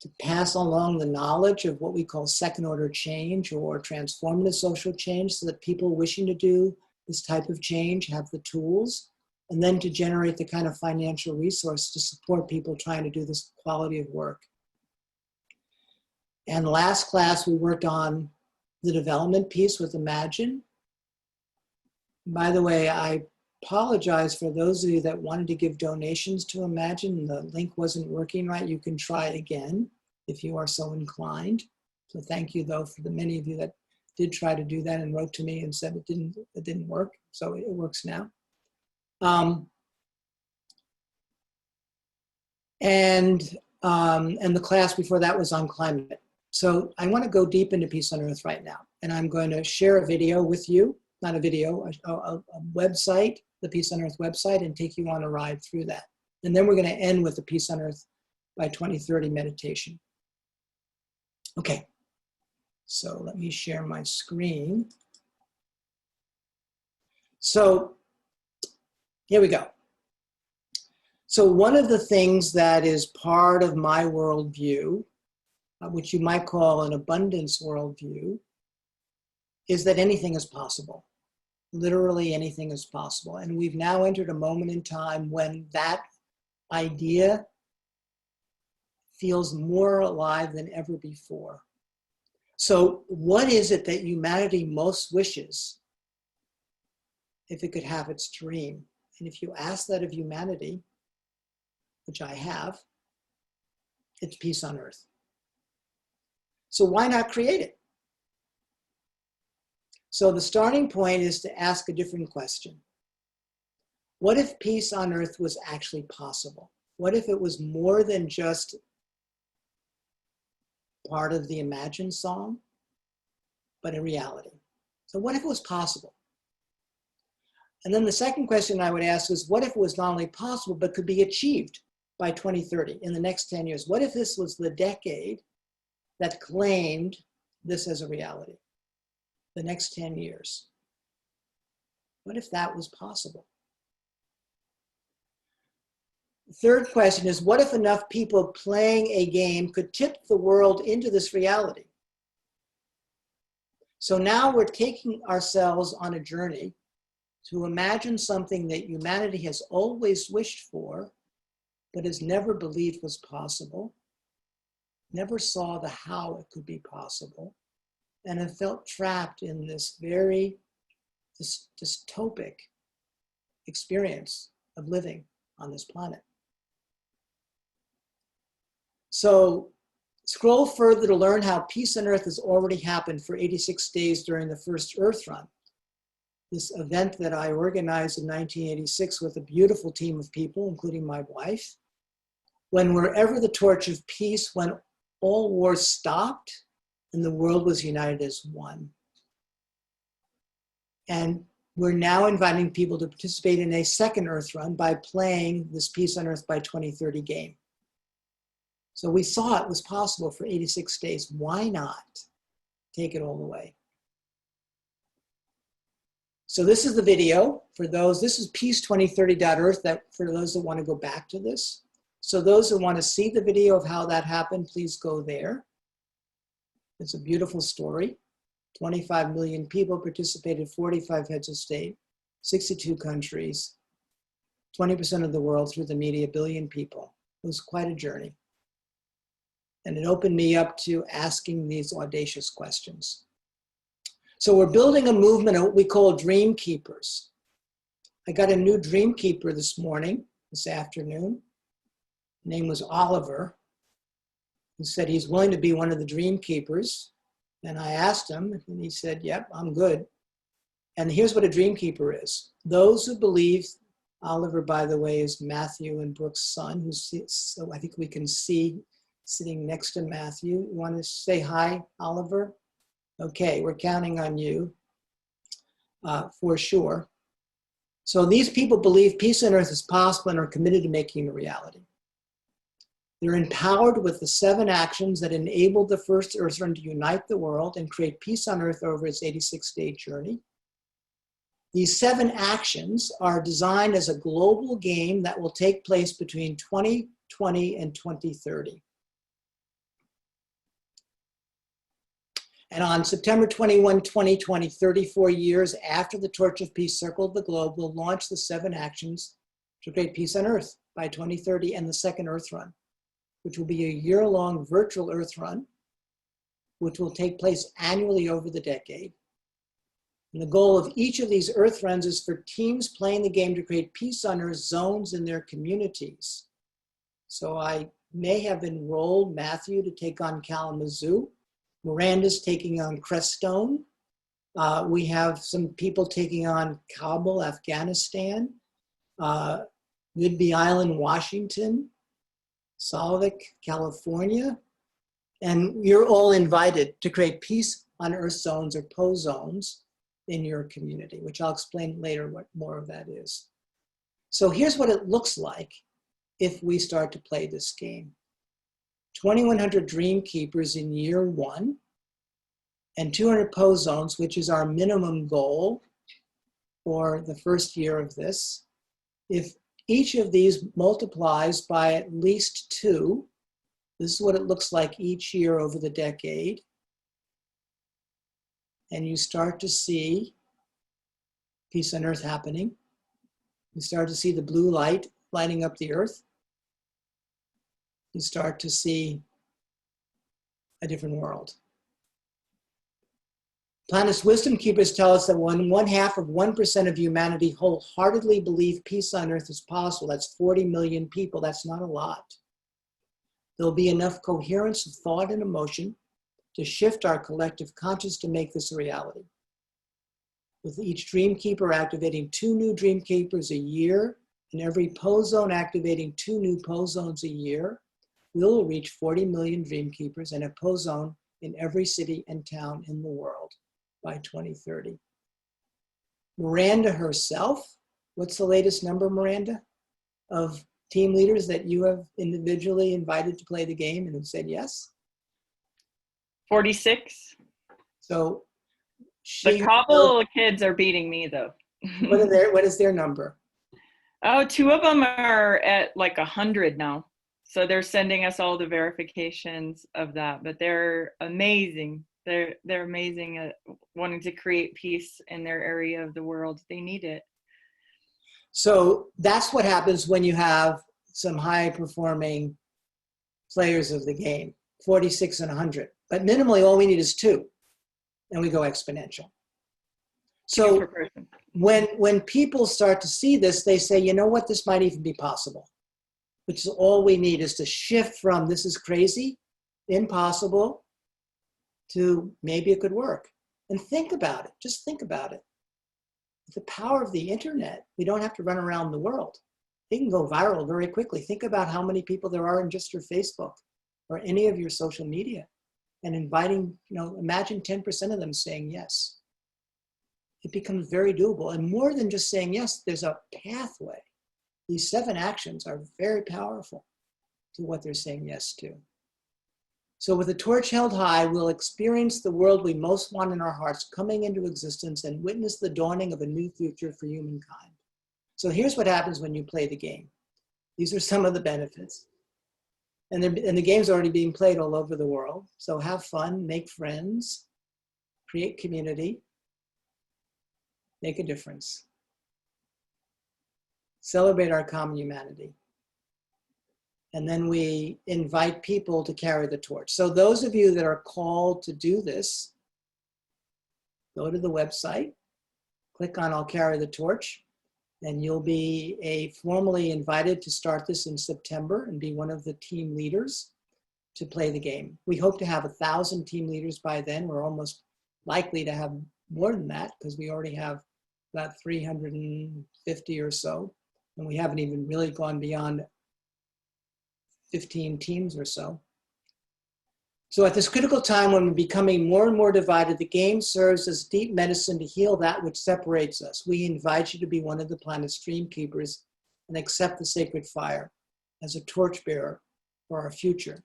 to pass along the knowledge of what we call second order change or transformative social change so that people wishing to do this type of change have the tools, and then to generate the kind of financial resource to support people trying to do this quality of work. And last class, we worked on the development piece with Imagine. By the way, I apologize for those of you that wanted to give donations to Imagine and the link wasn't working right. You can try again if you are so inclined. So thank you though for the many of you that did try to do that and wrote to me and said it didn't work. So it works now. And the class before that was on climate. So I want to go deep into Peace on Earth right now. And I'm going to share a video with you, not a video, a website, the Peace on Earth website, and take you on a ride through that. And then we're going to end with the Peace on Earth by 2030 meditation. Okay, so let me share my screen. So here we go. So one of the things that is part of my worldview, which you might call an abundance worldview, is that anything is possible. Literally anything is possible. And we've now entered a moment in time when that idea feels more alive than ever before. So what is it that humanity most wishes if it could have its dream? And if you ask that of humanity, which I have, it's peace on Earth. So why not create it? So the starting point is to ask a different question. What if peace on Earth was actually possible? What if it was more than just part of the Imagine song, but a reality? So what if it was possible? And then the second question I would ask is, what if it was not only possible, but could be achieved by 2030, in the next 10 years? What if this was the decade that claimed this as a reality? The next 10 years. What if that was possible? The third question is, what if enough people playing a game could tip the world into this reality? So now we're taking ourselves on a journey to imagine something that humanity has always wished for, but has never believed was possible, never saw the how it could be possible, and have felt trapped in this very dystopic experience of living on this planet. So scroll further to learn how Peace on Earth has already happened for 86 days during the first Earth Run. This event that I organized in 1986 with a beautiful team of people, including my wife, when wherever the torch of peace went all wars stopped and the world was united as one. And we're now inviting people to participate in a second Earth run by playing this Peace on Earth by 2030 game. So we saw it was possible for 86 days. Why not take it all the way? So this is the video for those. This is peace2030.earth, that for those that want to go back to this. So those that want to see the video of how that happened, please go there. It's a beautiful story. 25 million people participated, 45 heads of state, 62 countries, 20% of the world through the media, 1 billion people. It was quite a journey. And it opened me up to asking these audacious questions. So we're building a movement of what we call dream keepers. I got a new dream keeper this afternoon. His name was Oliver. He said he's willing to be one of the dream keepers. And I asked him, and he said, yep, I'm good. And here's what a dream keeper is. Those who believe, Oliver, by the way, is Matthew and Brooke's son, so I think we can see sitting next to Matthew. You want to say hi, Oliver? Okay, we're counting on you for sure. So these people believe peace on earth is possible and are committed to making it a reality. They're empowered with the 7 actions that enabled the first Earth run to unite the world and create peace on earth over its 86-day journey. These 7 actions are designed as a global game that will take place between 2020 and 2030. And on September 21, 2020, 34 years after the torch of peace circled the globe, we'll launch the 7 actions to create peace on earth by 2030 and the second Earth run, which will be a year-long virtual Earth run, which will take place annually over the decade. And the goal of each of these Earth runs is for teams playing the game to create peace on Earth zones in their communities. So I may have enrolled Matthew to take on Kalamazoo. Miranda's taking on Crestone. We have some people taking on Kabul, Afghanistan, Whidbey Island, Washington, Solvik, California, and you're all invited to create peace on earth zones or PO zones in your community, which I'll explain later what more of that is. So here's what it looks like if we start to play this game. 2,100 dream keepers in year 1 and 200 PO zones, which is our minimum goal for the first year of this. If each of these multiplies by at least 2. This is what it looks like each year over the decade. And you start to see peace on earth happening. You start to see the blue light lighting up the earth. You start to see a different world. Planet's wisdom keepers tell us that when 0.5% of humanity wholeheartedly believe peace on earth is possible, that's 40 million people, that's not a lot. There'll be enough coherence of thought and emotion to shift our collective conscious to make this a reality. With each dream keeper activating 2 new dream keepers a year, and every PO zone activating 2 new PO zones a year, we'll reach 40 million dream keepers and a PO zone in every city and town in the world by 2030. Miranda herself, what's the latest number, Miranda, of team leaders that you have individually invited to play the game and have said yes? 46. So The Kabul kids are beating me though. what is their number? Oh, 2 of them are at like 100 now. So they're sending us all the verifications of that, but they're amazing. They're amazing at wanting to create peace in their area of the world. They need it. So that's what happens when you have some high performing players of the game, 46 and 100. But minimally all we need is 2 and we go exponential. So when people start to see this, they say, you know what, this might even be possible, which is all we need is to shift from this is crazy, impossible, to maybe it could work. And think about it, just think about it. The power of the internet, we don't have to run around the world. It can go viral very quickly. Think about how many people there are in just your Facebook. or any of your social media and inviting, imagine 10% of them saying yes. It becomes very doable. And more than just saying yes, there's a pathway. These 7 actions are very powerful to what they're saying yes to. So with the torch held high, we'll experience the world we most want in our hearts coming into existence and witness the dawning of a new future for humankind. So here's what happens when you play the game. These are some of the benefits. And the game's already being played all over the world. So have fun, make friends, create community, make a difference. Celebrate our common humanity. And then we invite people to carry the torch. So those of you that are called to do this, go to the website, click on I'll carry the torch, and you'll be formally invited to start this in September and be one of the team leaders to play the game. We hope to have 1,000 team leaders by then. We're almost likely to have more than that because we already have about 350 or so, and we haven't even really gone beyond 15 teams or so. So at this critical time when we're becoming more and more divided, the game serves as deep medicine to heal that which separates us. We invite you to be one of the planet's dream keepers and accept the sacred fire as a torchbearer for our future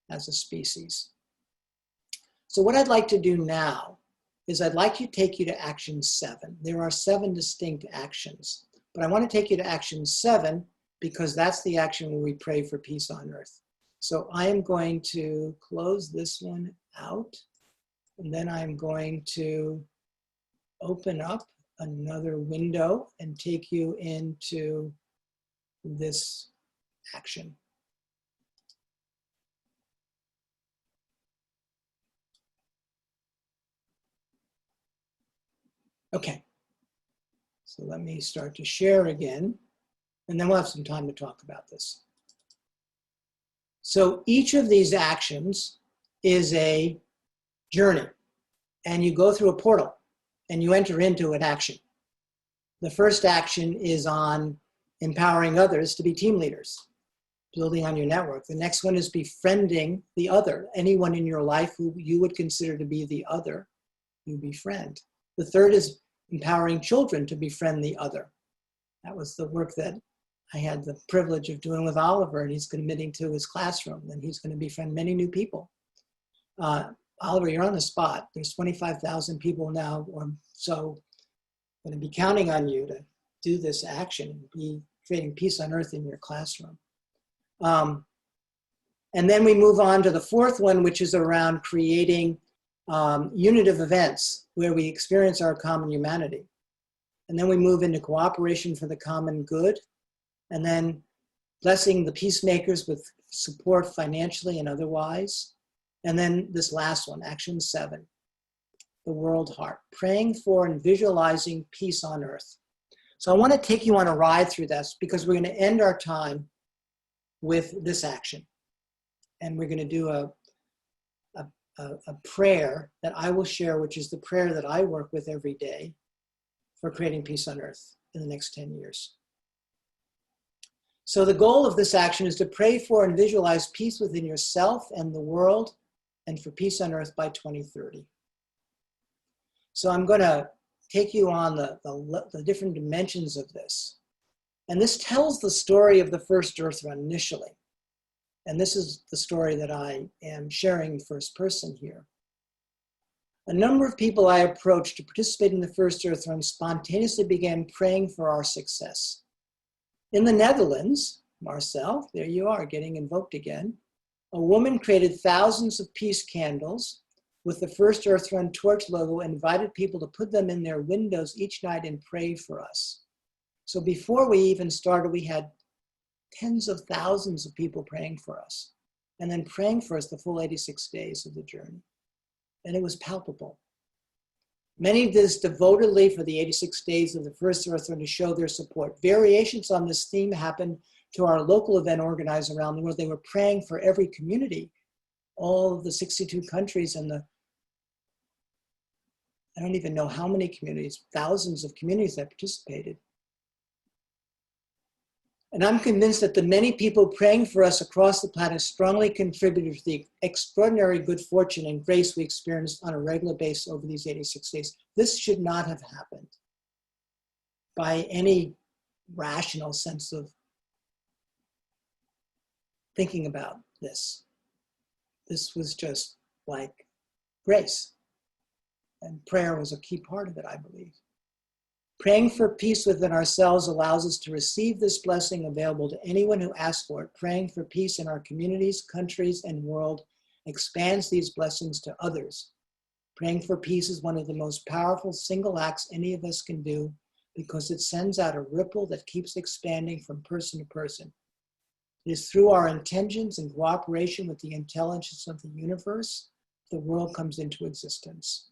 as a species. So what I'd like to do now is I'd like to take you to action 7. There are 7 distinct actions, but I want to take you to action 7 because that's the action where we pray for peace on earth. So I am going to close this one out, and then I'm going to open up another window and take you into this action. Okay, so let me start to share again, and then we'll have some time to talk about this. So each of these actions is a journey, and you go through a portal and you enter into an action. The first action is on empowering others to be team leaders, building on your network. The next one is befriending the other, anyone in your life who you would consider to be the other, you befriend. The third is empowering children to befriend the other. That was the work that I had the privilege of doing with Oliver, and he's committing to his classroom, and he's going to befriend many new people. Oliver, you're on the spot. There's 25,000 people now or so going to be counting on you to do this action and be creating peace on earth in your classroom. And then we move on to the fourth one, which is around creating unitive events where we experience our common humanity. And then we move into cooperation for the common good, and then blessing the peacemakers with support financially and otherwise. And then this last one, action 7, the world heart, praying for and visualizing peace on earth. So I want to take you on a ride through this because we're going to end our time with this action. And we're going to do a prayer that I will share, which is the prayer that I work with every day for creating peace on earth in the next 10 years. So the goal of this action is to pray for and visualize peace within yourself and the world and for peace on earth by 2030. So I'm going to take you on the different dimensions of this. And this tells the story of the first Earth Run initially. And this is the story that I am sharing first person here. A number of people I approached to participate in the first Earth Run spontaneously began praying for our success. In the Netherlands, Marcel, there you are, getting invoked again, a woman created thousands of peace candles with the first Earth Run torch logo and invited people to put them in their windows each night and pray for us. So before we even started, we had tens of thousands of people praying for us and then praying for us the full 86 days of the journey. And it was palpable. Many did this devotedly for the 86 days of the first Earth Run to show their support. Variations on this theme happened to our local event organizers around the world. They were praying for every community, all of the 62 countries and I don't even know how many communities, thousands of communities that participated. And I'm convinced that the many people praying for us across the planet strongly contributed to the extraordinary good fortune and grace we experienced on a regular basis over these 86 days. This should not have happened by any rational sense of thinking about this. This was just like grace. And prayer was a key part of it, I believe. Praying for peace within ourselves allows us to receive this blessing available to anyone who asks for it. Praying for peace in our communities, countries, and world expands these blessings to others. Praying for peace is one of the most powerful single acts any of us can do because it sends out a ripple that keeps expanding from person to person. It is through our intentions and cooperation with the intelligence of the universe the world comes into existence.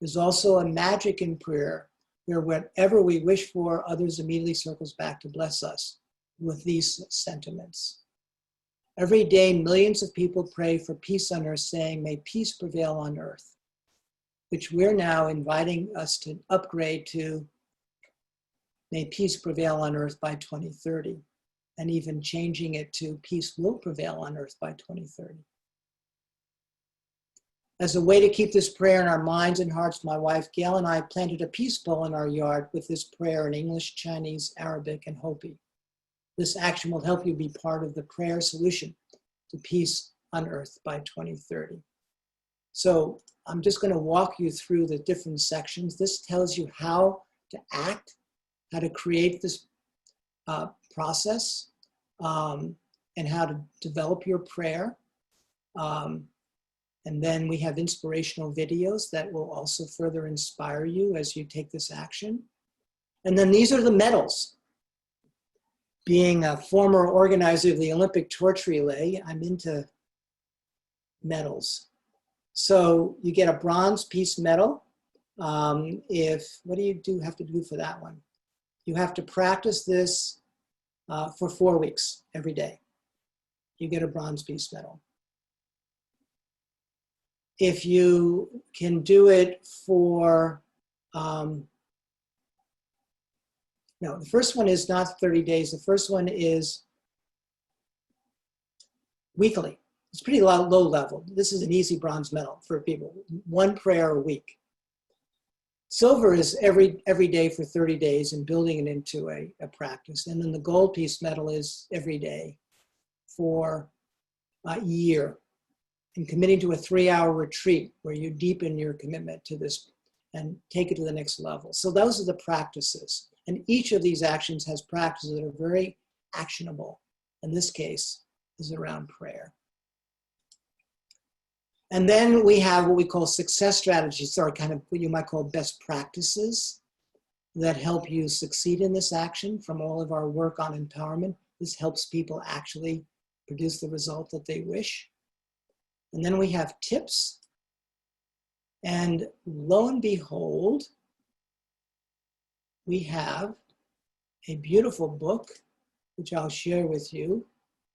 There's also a magic in prayer where whatever we wish for, others immediately circles back to bless us with these sentiments. Every day, millions of people pray for peace on earth, saying, may peace prevail on earth, which we're now inviting us to upgrade to, may peace prevail on earth by 2030, and even changing it to peace will prevail on earth by 2030. As a way to keep this prayer in our minds and hearts, my wife Gail and I planted a peace bowl in our yard with this prayer in English, Chinese, Arabic, and Hopi. This action will help you be part of the prayer solution to peace on earth by 2030. So I'm just going to walk you through the different sections. This tells you how to act, how to create this process, and how to develop your prayer. And then we have inspirational videos that will also further inspire you as you take this action. And then these are the medals. Being a former organizer of the Olympic torch relay, I'm into medals. So you get a bronze peace medal. What do you have to do for that one? You have to practice this for 4 weeks every day. You get a bronze peace medal. If you can do it for, no, the first one is not 30 days. The first one is weekly. It's pretty low level. This is an easy bronze medal for people. 1 prayer a week. Silver is every day for 30 days and building it into a practice. And then the gold peace medal is every day for a year. And committing to a 3-hour retreat where you deepen your commitment to this and take it to the next level. So those are the practices. And each of these actions has practices that are very actionable. In this case, is around prayer. And then we have what we call success strategies, or kind of what you might call best practices that help you succeed in this action from all of our work on empowerment. This helps people actually produce the result that they wish. And then we have tips. And lo and behold, we have a beautiful book, which I'll share with you,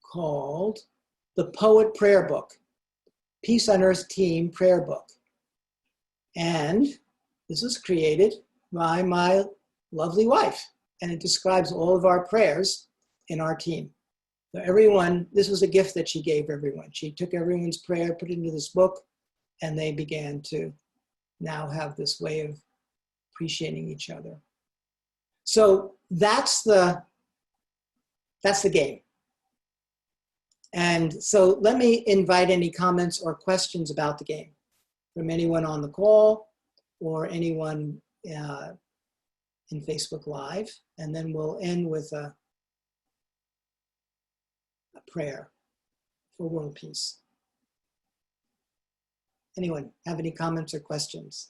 called The Poet Prayer Book, Peace on Earth Team Prayer Book. And this was created by my lovely wife. And it describes all of our prayers in our team. So everyone, this was a gift that she gave everyone. She took everyone's prayer, put it into this book, and they began to now have this way of appreciating each other. So that's the game. And so let me invite any comments or questions about the game from anyone on the call or anyone in Facebook Live. And then we'll end with a prayer for world peace. Anyone have any comments or questions?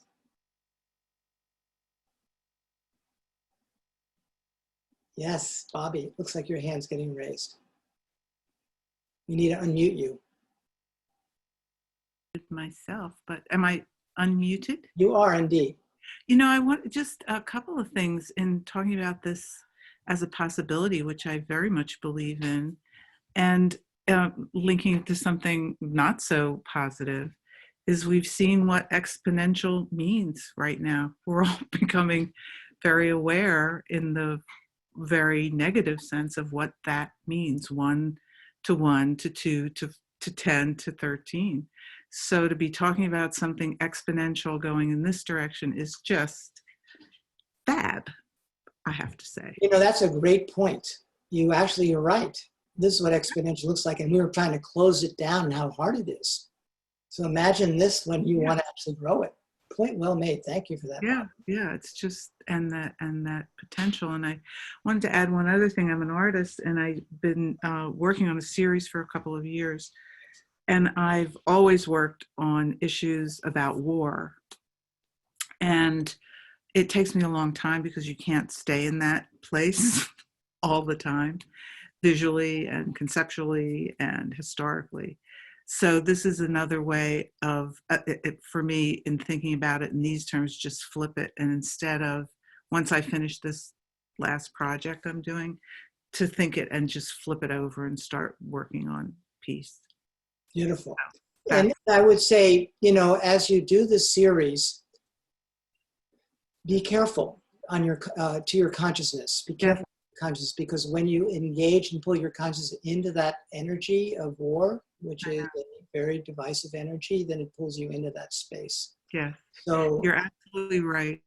Yes, Bobby, it looks like your hand's getting raised. We need to unmute you. Myself, but am I unmuted? You are indeed. You know, I want just a couple of things in talking about this as a possibility, which I very much believe in, and linking it to something not so positive, is we've seen what exponential means right now. We're all becoming very aware in the very negative sense of what that means, 1 to 1 to 2 to 10 to 13. So to be talking about something exponential going in this direction is just fab, I have to say. You know, that's a great point. You're right. This is what exponential looks like, and we were trying to close it down and how hard it is. So imagine this when you want to actually grow it. Point well made. Thank you for that. Yeah, yeah, it's just, and that potential. And I wanted to add one other thing. I'm an artist, and I've been working on a series for a couple of years, and I've always worked on issues about war. And it takes me a long time because you can't stay in that place all the time, visually and conceptually and historically. So this is another way of, for me, in thinking about it in these terms, just flip it. And instead of, once I finish this last project I'm doing, to think it and just flip it over and start working on peace. Beautiful. And I would say, you know, as you do this series, be careful on your to your consciousness. Be careful with your consciousness, because when you engage and pull your consciousness into that energy of war, which is a very divisive energy, then it pulls you into that space. Yeah. So you're absolutely right.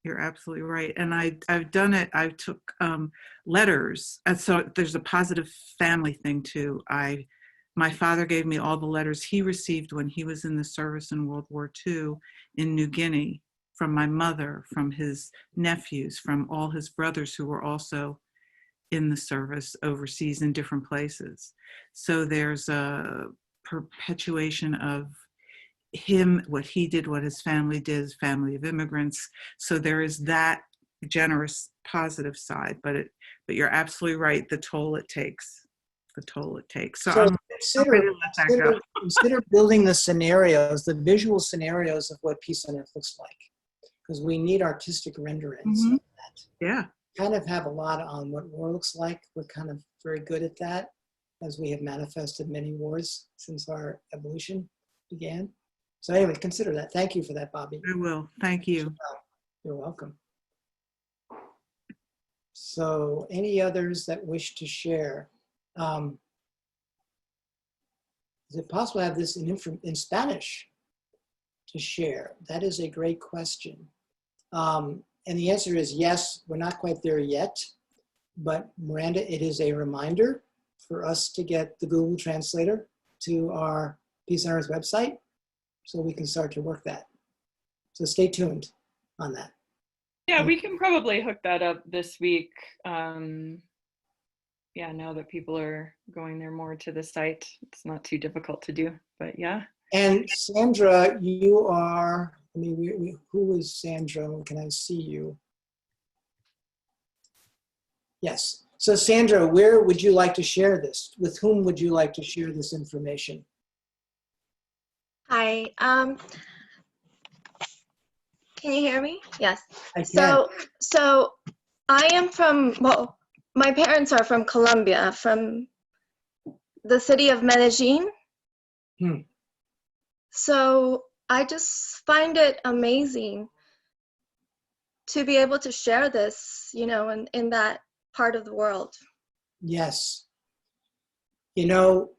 You're absolutely right. And I've done it. I took letters. And so there's a positive family thing too. My father gave me all the letters he received when he was in the service in World War II in New Guinea, from my mother, from his nephews, from all his brothers who were also in the service overseas in different places. So there's a perpetuation of him, what he did, what his family did, his family of immigrants. So there is that generous positive side, but you're absolutely right, the toll it takes. So consider building the scenarios, the visual scenarios of what peace on earth looks like, because we need artistic renderings of that. Yeah. Kind of have a lot on what war looks like. We're kind of very good at that, as we have manifested many wars since our evolution began. So anyway, consider that. Thank you for that, Bobby. I will. Thank you. You're welcome. So any others that wish to share? Is it possible to have this in Spanish to share? That is a great question. And the answer is yes, we're not quite there yet. But Miranda, it is a reminder for us to get the Google Translator to our Peace on Earth website so we can start to work that. So stay tuned on that. Yeah, we can probably hook that up this week. Yeah, now that people are going there more to the site, it's not too difficult to do, but yeah. And Sandra, you are, I mean, who is Sandra? Can I see you? Yes. So Sandra, where would you like to share this? With whom would you like to share this information? Hi. Can you hear me? Yes. I can. So I am from, well, my parents are from Colombia, from the city of Medellin. So I just find it amazing to be able to share this, you know, in that part of the world. Yes. You know,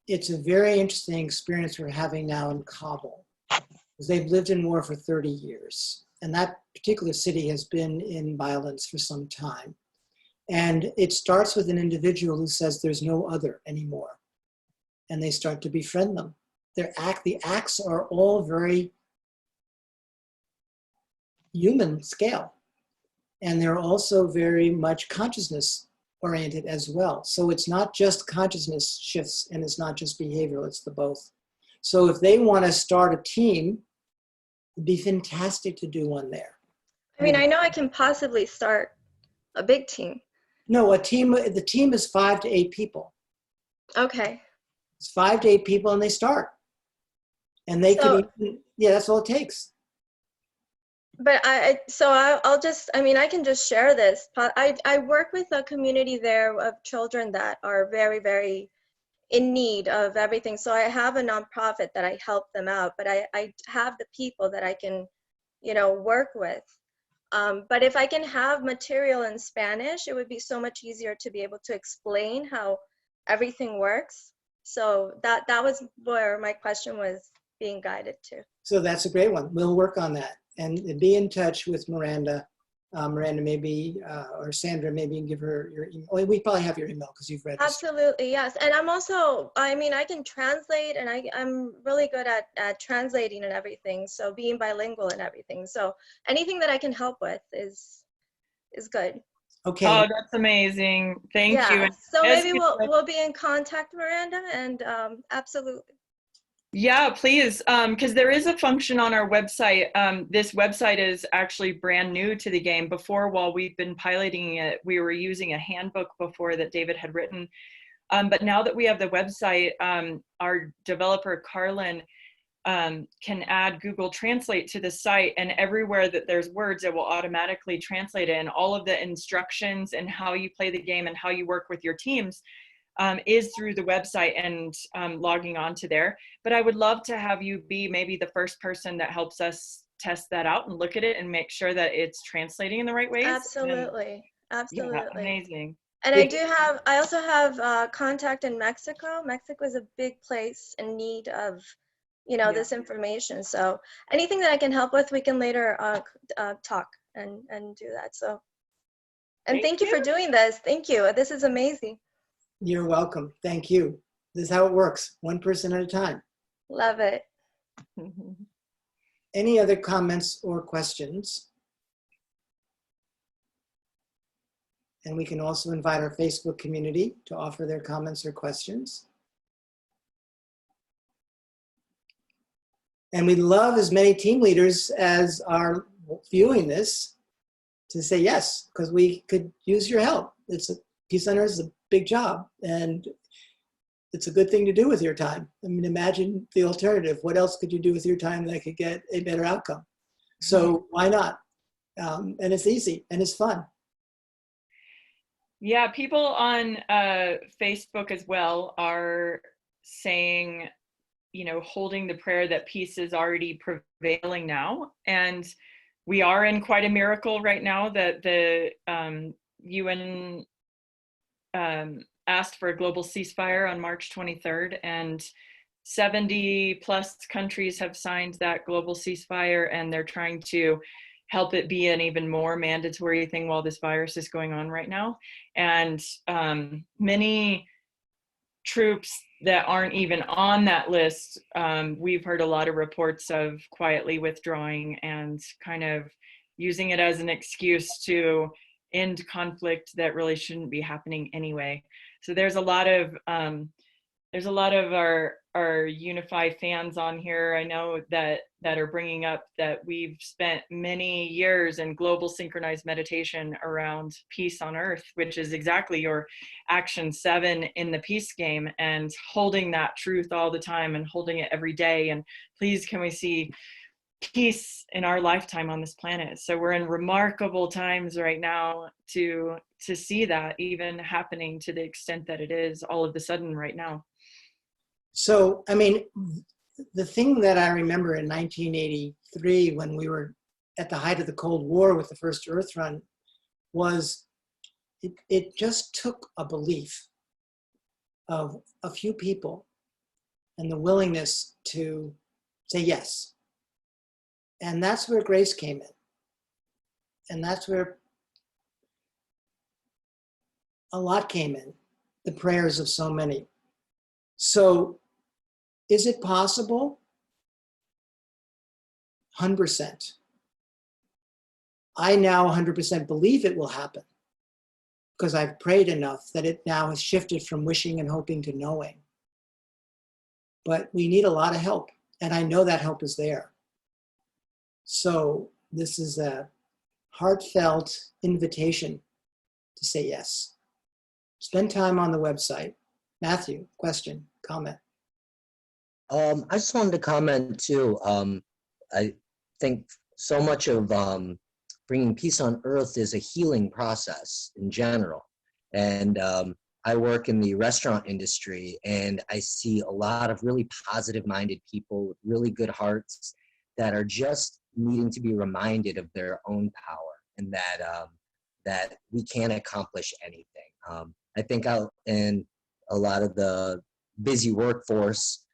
it's a very interesting experience we're having now in Kabul, because they've lived in war for 30 years. And that particular city has been in violence for some time. And it starts with an individual who says there's no other anymore. And they start to befriend them. The acts are all very human scale. And they're also very much consciousness oriented as well. So it's not just consciousness shifts and it's not just behavioral, it's the both. So if they want to start a team, it'd be fantastic to do one there. I mean, I know I can possibly start a big team. No, the team is 5 to 8 people. Okay. It's 5 to 8 people and they start. And they could, yeah, that's all it takes. But I'll just, I mean, I can just share this. I work with a community there of children that are very, very in need of everything. So I have a nonprofit that I help them out, but I have the people that I can, you know, work with. But if I can have material in Spanish, it would be so much easier to be able to explain how everything works. So that was where my question was being guided to. So that's a great one. We'll work on that and be in touch with Miranda. Miranda, maybe, or Sandra, maybe you can give her your email. Well, we probably have your email because you've read this. Absolutely, yes. And I'm also, I mean, I can translate, and I'm really good at translating and everything. So being bilingual and everything. So anything that I can help with is good. Okay. Oh, that's amazing. Thank you. Yeah. And So as maybe you said- we'll be in contact, Miranda, and absolutely. Yeah, please. Because there is a function on our website. This website is actually brand new to the game. Before, while we've been piloting it, we were using a handbook before that David had written. But now that we have the website, our developer, Carlin, can add Google Translate to the site, and everywhere that there's words, it will automatically translate it. And all of the instructions and how you play the game and how you work with your teams is through the website and logging on to there. But I would love to have you be maybe the first person that helps us test that out and look at it and make sure that it's translating in the right ways. Absolutely. Absolutely. Yeah, amazing. And I also have contact in Mexico. Mexico is a big place in need of, this information. So anything that I can help with, we can later talk and do that. So, and thank you for doing this. Thank you. This is amazing. You're welcome. Thank you. This is how it works, one person at a time. Love it. Any other comments or questions? And we can also invite our Facebook community to offer their comments or questions. And we'd love as many team leaders as are viewing this to say yes, because we could use your help. Peace on Earth is a big job, and it's a good thing to do with your time. I mean, imagine the alternative. What else could you do with your time that could get a better outcome? So why not? And it's easy and it's fun. Yeah, people on Facebook as well are saying, holding the prayer that peace is already prevailing now. And we are in quite a miracle right now that the UN asked for a global ceasefire on March 23rd, and 70 plus countries have signed that global ceasefire, and they're trying to help it be an even more mandatory thing while this virus is going on right now. And many troops that aren't even on that list, we've heard a lot of reports of quietly withdrawing and kind of using it as an excuse to end conflict that really shouldn't be happening anyway. So there's a lot of our Unify fans on here. I know that are bringing up that we've spent many years in global synchronized meditation around peace on earth, which is exactly your action 7 in the peace game, and holding that truth all the time and holding it every day. And please, can we see peace in our lifetime on this planet? So we're in remarkable times right now to see that even happening to the extent that it is all of a sudden right now. So, I mean, the thing that I remember in 1983, when we were at the height of the Cold War with the first Earth run, was it just took a belief of a few people and the willingness to say yes. And that's where grace came in. And that's where a lot came in, the prayers of so many. So is it possible? 100%. I now 100% believe it will happen because I've prayed enough that it now has shifted from wishing and hoping to knowing. But we need a lot of help, and I know that help is there. So this is a heartfelt invitation to say yes. Spend time on the website. Matthew, question, comment. I just wanted to comment too. I think so much of bringing peace on earth is a healing process in general. And I work in the restaurant industry, and I see a lot of really positive-minded people with really good hearts that are just needing to be reminded of their own power. and that we can accomplish anything. I think out in a lot of the busy workforce,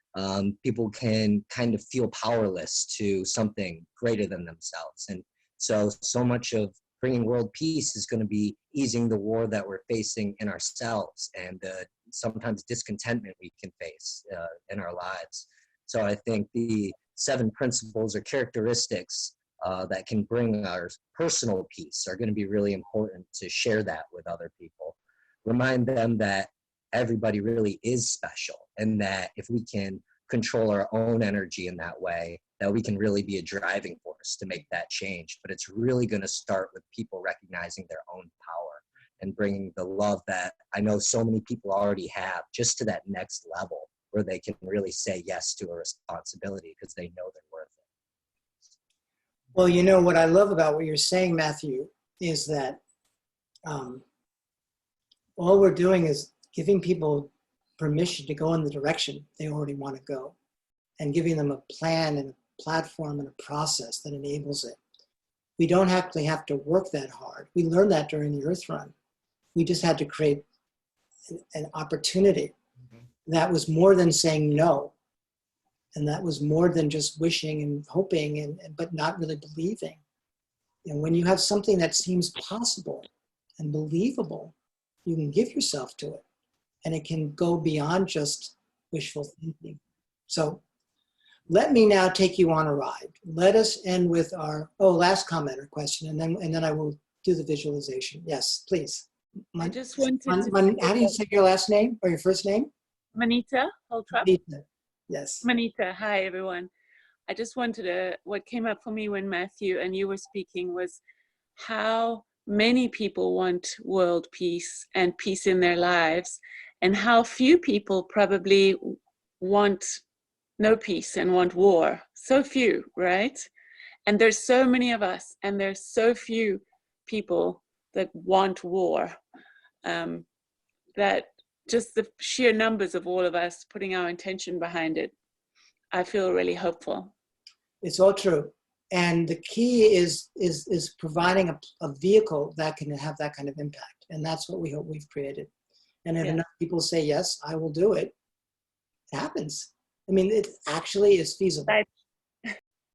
people can kind of feel powerless to something greater than themselves. And so much of bringing world peace is going to be easing the war that we're facing in ourselves and the sometimes discontentment we can face in our lives. So I think the 7 principles or characteristics that can bring our personal peace are going to be really important to share that with other people. Remind them that everybody really is special, and that if we can control our own energy in that way, that we can really be a driving force to make that change. But it's really going to start with people recognizing their own power and bringing the love that I know so many people already have just to that next level where they can really say yes to a responsibility because they know they're worth it. Well, you know, what I love about what you're saying, Matthew, is that all we're doing is giving people permission to go in the direction they already want to go, and giving them a plan and a platform and a process that enables it. We don't actually have to work that hard. We learned that during the Earth Run. We just had to create an opportunity that was more than saying no. And that was more than just wishing and hoping, but not really believing. And when you have something that seems possible and believable, you can give yourself to it. And it can go beyond just wishful thinking. So let me now take you on a ride. Let us end with our last comment or question, and then I will do the visualization. Yes, please. I just wanted how do you say your last name or your first name? Manita Holtrap. Manita. Yes. Manita. Hi, everyone. I just wanted what came up for me when Matthew and you were speaking was how many people want world peace and peace in their lives, and how few people probably want no peace and want war. So few, right? And there's so many of us, and there's so few people that want war, that just the sheer numbers of all of us putting our intention behind it, I feel really hopeful. It's all true. And the key is providing a vehicle that can have that kind of impact. And that's what we hope we've created. And if enough people say, yes, I will do it, it happens. I mean, it actually is feasible. Right.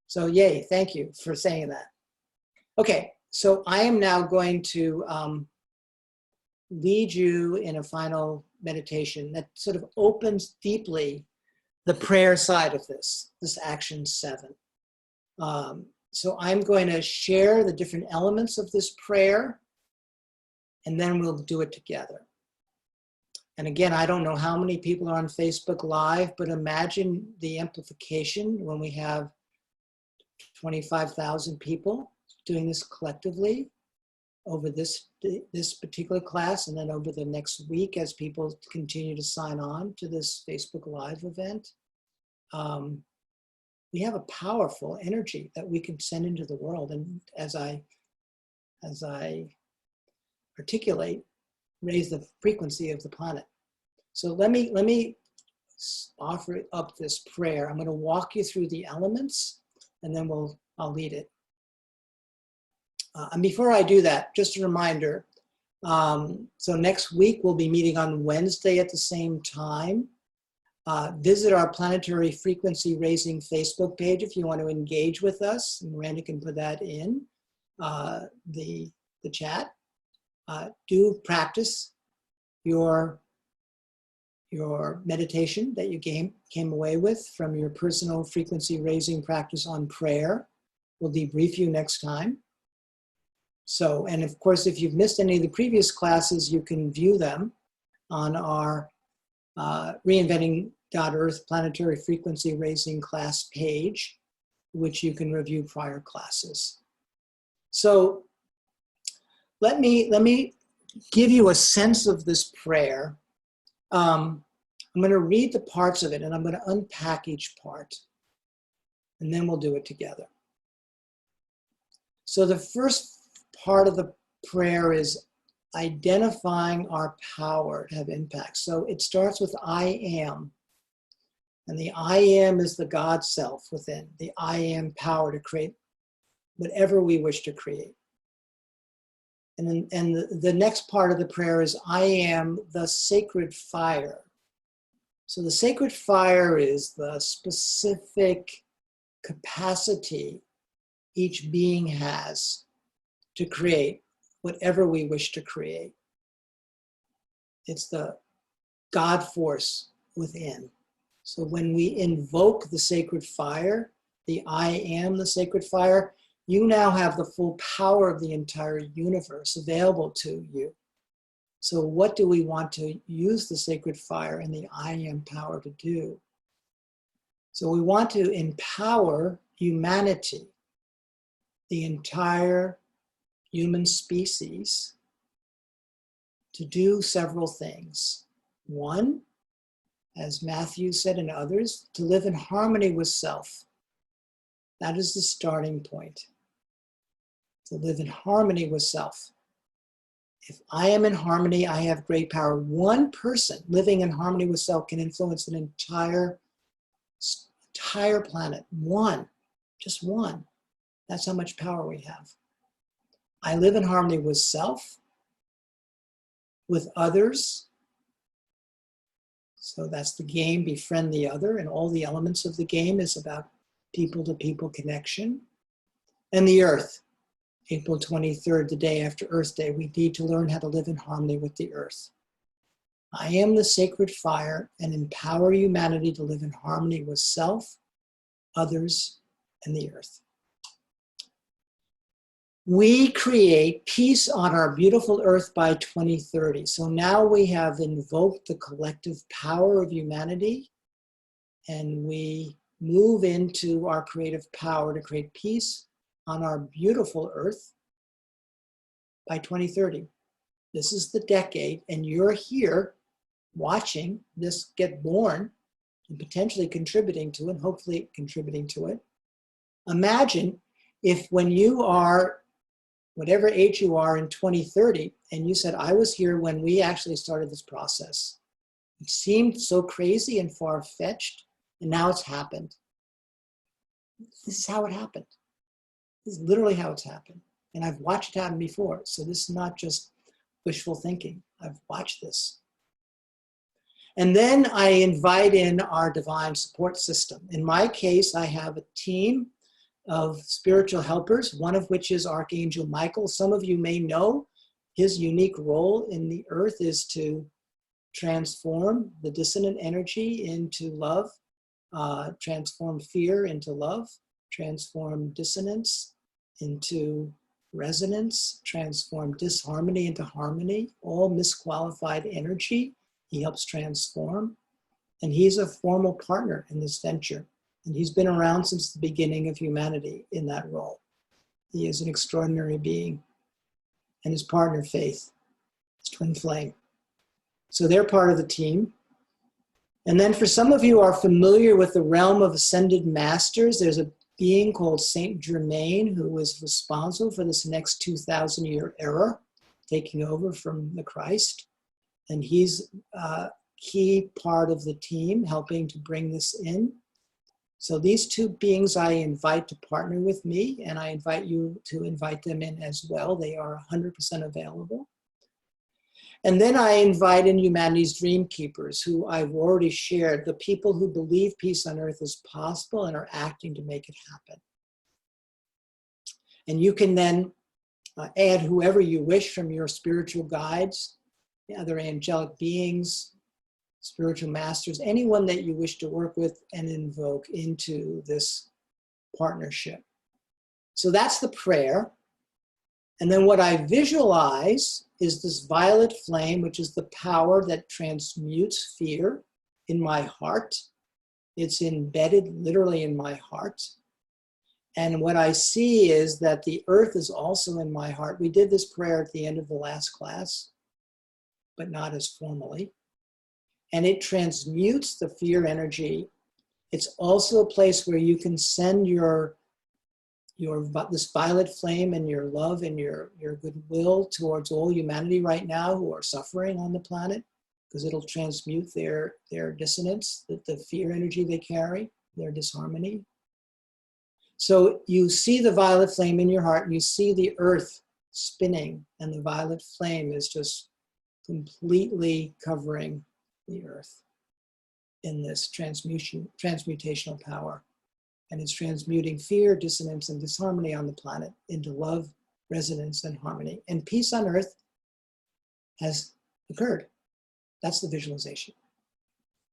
So yay, thank you for saying that. Okay, so I am now going to lead you in a final meditation that sort of opens deeply the prayer side of this action 7. So I'm going to share the different elements of this prayer, and then we'll do it together. And again, I don't know how many people are on Facebook Live, but imagine the amplification when we have 25,000 people doing this collectively over this particular class, and then over the next week as people continue to sign on to this Facebook Live event. We have a powerful energy that we can send into the world, and as I articulate, raise the frequency of the planet. So let me offer up this prayer. I'm going to walk you through the elements, and then I'll lead it. And before I do that, just a reminder. So next week we'll be meeting on Wednesday at the same time. Visit our Planetary Frequency Raising Facebook page if you want to engage with us. Miranda can put that in the chat. Do practice your meditation that you came away with from your personal frequency raising practice on prayer. We'll debrief you next time. So, and of course, if you've missed any of the previous classes, you can view them on our Reinventing.Earth Planetary Frequency Raising class page, which you can review prior classes. So let me give you a sense of this prayer. I'm going to read the parts of it, and I'm going to unpack each part, and then we'll do it together. So the first part of the prayer is identifying our power to have impact. So it starts with I am. And the I am is the God self within, the I am power to create whatever we wish to create. And the next part of the prayer is, I am the sacred fire. So the sacred fire is the specific capacity each being has to create whatever we wish to create. It's the God force within. So when we invoke the sacred fire, the I am the sacred fire, you now have the full power of the entire universe available to you. So what do we want to use the sacred fire and the I am power to do? So we want to empower humanity, the entire human species, to do several things. One, as Matthew said and others, to live in harmony with self. That is the starting point. To live in harmony with self. If I am in harmony, I have great power. One person living in harmony with self can influence an entire planet. One, just one. That's how much power we have. I live in harmony with self, with others. So that's the game, befriend the other, and all the elements of the game is about people-to-people connection. And the earth, April 23rd, the day after Earth Day, we need to learn how to live in harmony with the earth. I am the sacred fire and empower humanity to live in harmony with self, others, and the earth. We create peace on our beautiful earth by 2030. So now we have invoked the collective power of humanity, and we move into our creative power to create peace on our beautiful earth by 2030. This is the decade, and you're here watching this get born and potentially contributing to it, hopefully contributing to it. Imagine if when you are whatever age you are in 2030, and you said, I was here when we actually started this process. It seemed so crazy and far-fetched, and now it's happened. This is how it happened. This is literally how it's happened. And I've watched it happen before, so this is not just wishful thinking. I've watched this. And then I invite in our divine support system. In my case, I have a team of spiritual helpers, one of which is Archangel Michael. Some of you may know his unique role in the earth is to transform the dissonant energy into love, transform fear into love, transform dissonance into resonance, transform disharmony into harmony, all misqualified energy. He helps transform, and he's a formal partner in this venture. And he's been around since the beginning of humanity in that role. He is an extraordinary being. And his partner, Faith, his twin flame. So they're part of the team. And then for some of you who are familiar with the realm of ascended masters, there's a being called Saint Germain who is responsible for this next 2,000-year era, taking over from the Christ. And he's a key part of the team, helping to bring this in. So these two beings I invite to partner with me, and I invite you to invite them in as well. They are 100% available. And then I invite in humanity's dream keepers, who I've already shared, the people who believe peace on earth is possible and are acting to make it happen. And you can then add whoever you wish from your spiritual guides, the other angelic beings, spiritual masters, anyone that you wish to work with and invoke into this partnership. So that's the prayer. And then what I visualize is this violet flame, which is the power that transmutes fear in my heart. It's embedded literally in my heart. And what I see is that the earth is also in my heart. We did this prayer at the end of the last class, but not as formally. And it transmutes the fear energy. It's also a place where you can send this violet flame and your love and your goodwill towards all humanity right now who are suffering on the planet, because it'll transmute their dissonance, the fear energy they carry, their disharmony. So you see the violet flame in your heart, and you see the earth spinning, and the violet flame is just completely covering the earth in this transmutational power. And it's transmuting fear, dissonance, and disharmony on the planet into love, resonance, and harmony. And peace on earth has occurred. That's the visualization.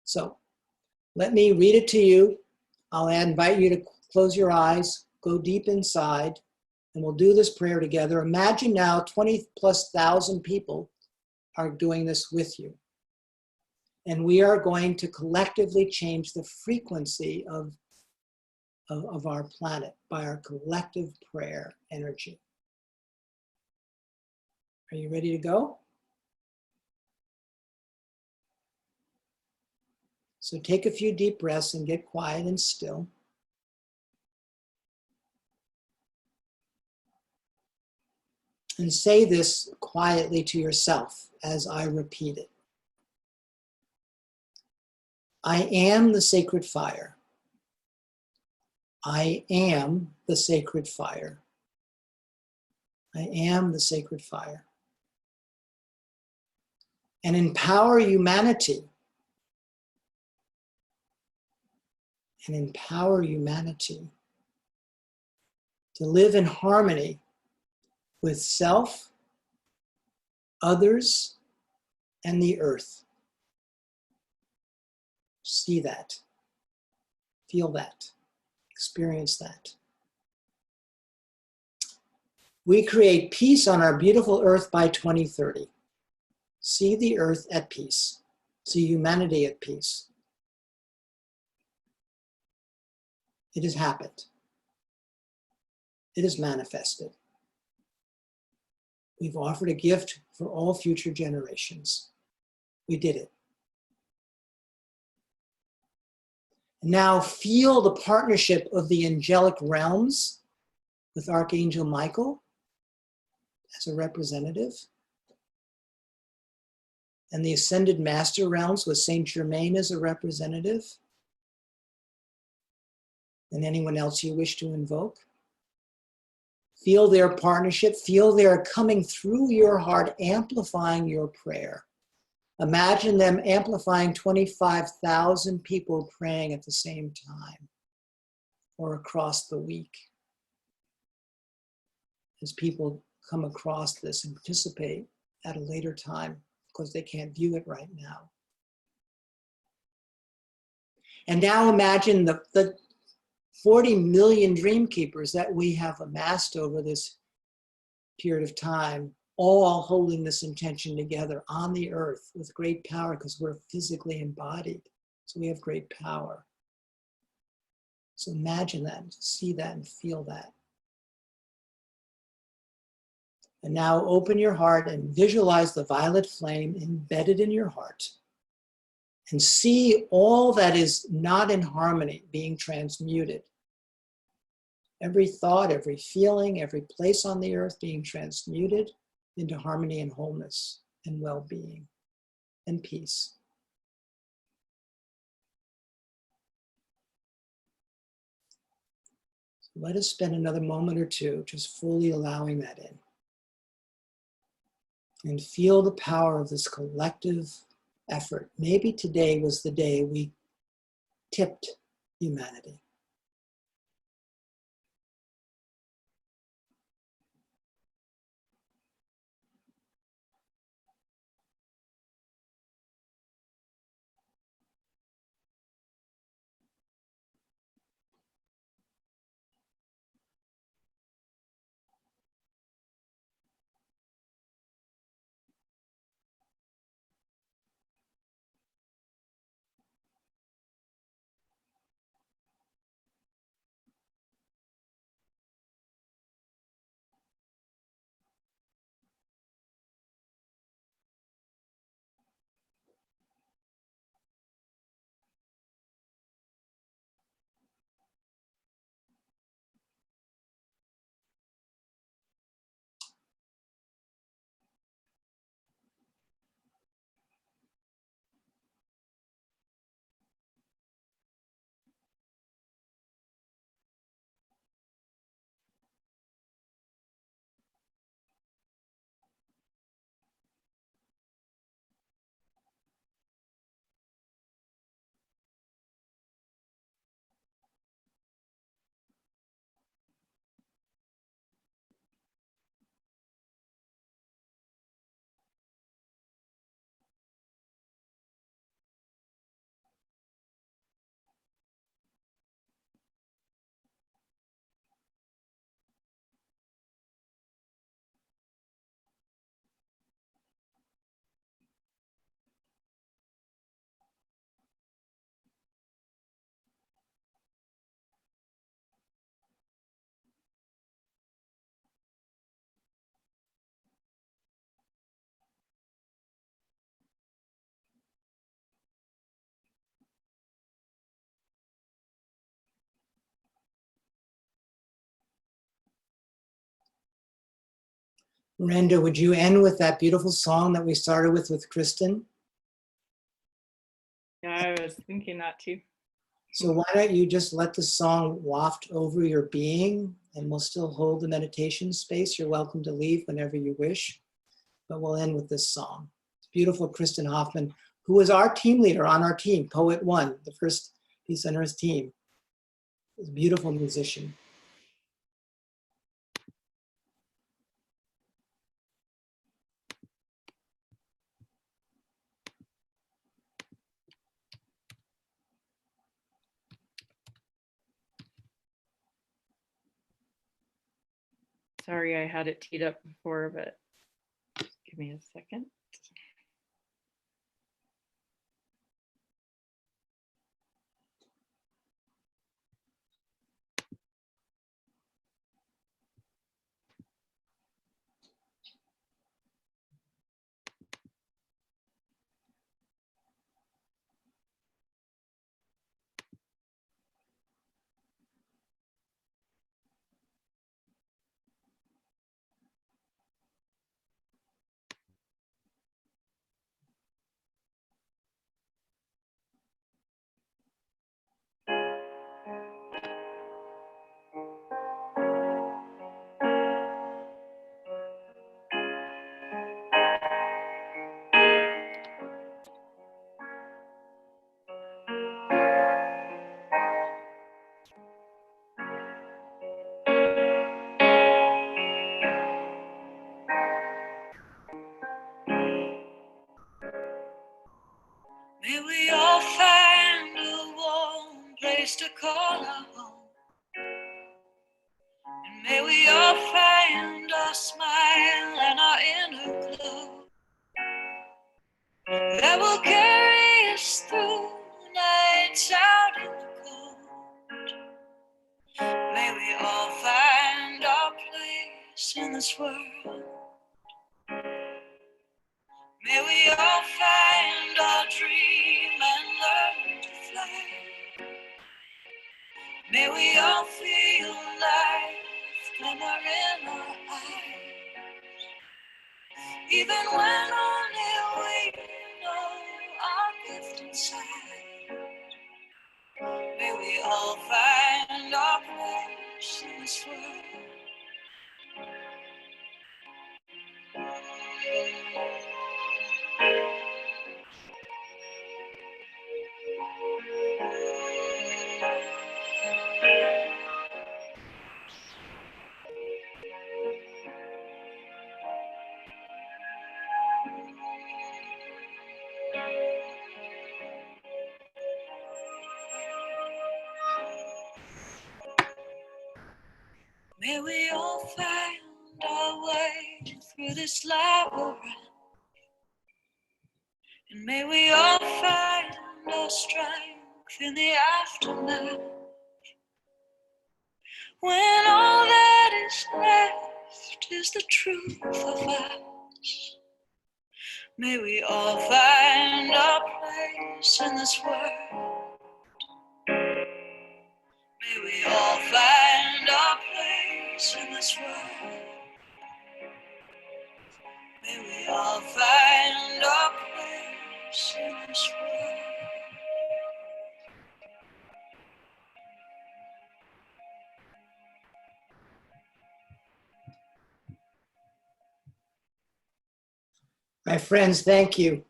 So let me read it to you. I'll invite you to close your eyes, go deep inside, and we'll do this prayer together. Imagine now 20,000+ people are doing this with you. And we are going to collectively change the frequency of our planet by our collective prayer energy. Are you ready to go? So take a few deep breaths and get quiet and still. And say this quietly to yourself as I repeat it. I am the sacred fire. I am the sacred fire. I am the sacred fire. And empower humanity. And empower humanity to live in harmony with self, others, and the earth. See that, feel that, experience that. We create peace on our beautiful earth by 2030. See the earth at peace. See humanity at peace. It has happened. It is manifested. We've offered a gift for all future generations. We did it. Now feel the partnership of the angelic realms with Archangel Michael as a representative, and the ascended master realms with Saint Germain as a representative, and anyone else you wish to invoke. Feel their partnership, feel their coming through your heart, amplifying your prayer. Imagine them amplifying 25,000 people praying at the same time or across the week. As people come across this and participate at a later time because they can't view it right now. And now imagine the 40 million dream keepers that we have amassed over this period of time, all holding this intention together on the earth with great power because we're physically embodied. So we have great power. So imagine that, see that, and feel that. And now open your heart and visualize the violet flame embedded in your heart. And see all that is not in harmony being transmuted. Every thought, every feeling, every place on the earth being transmuted into harmony and wholeness and well-being and peace. So let us spend another moment or two just fully allowing that in. And feel the power of this collective effort. Maybe today was the day we tipped humanity. Miranda, would you end with that beautiful song that we started with Kristen? Yeah, I was thinking that too. So why don't you just let the song waft over your being, and we'll still hold the meditation space. You're welcome to leave whenever you wish, but we'll end with this song. It's beautiful. Kristen Hoffman, who was our team leader on our team, Poet One, the first Peace on Earth team. He's a beautiful musician. Sorry, I had it teed up before, but give me a second. May we all find a warm place to call our home. And may we all find our smile and our inner glow that will carry us through nights out in the cold. May we all find our place in this world. May we all find our dream and learn to fly. May we all feel life glimmer in our eyes. Even when only we know our gift inside. May we all find our place in this world. May we all find our way through this labyrinth. And may we all find our strength in the aftermath. When all that is left is the truth of us. May we all find our place in this world. May we all find our place in this world. May we all find our place in this world. My friends, thank you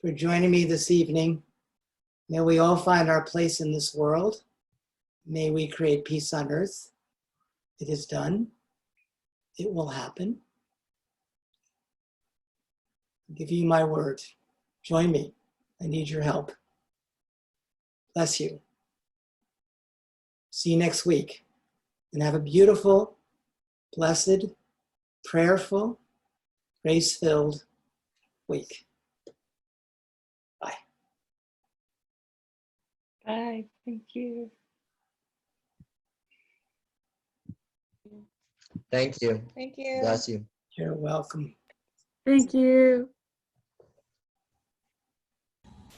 for joining me this evening. May we all find our place in this world. May we create peace on earth. It is done. It will happen. I'll give you my word. Join me. I need your help. Bless you. See you next week. And have a beautiful, blessed, prayerful, grace-filled week. Bye. Bye. Thank you. Thank you. Thank you. Bless you. You're welcome. Thank you.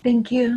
Thank you.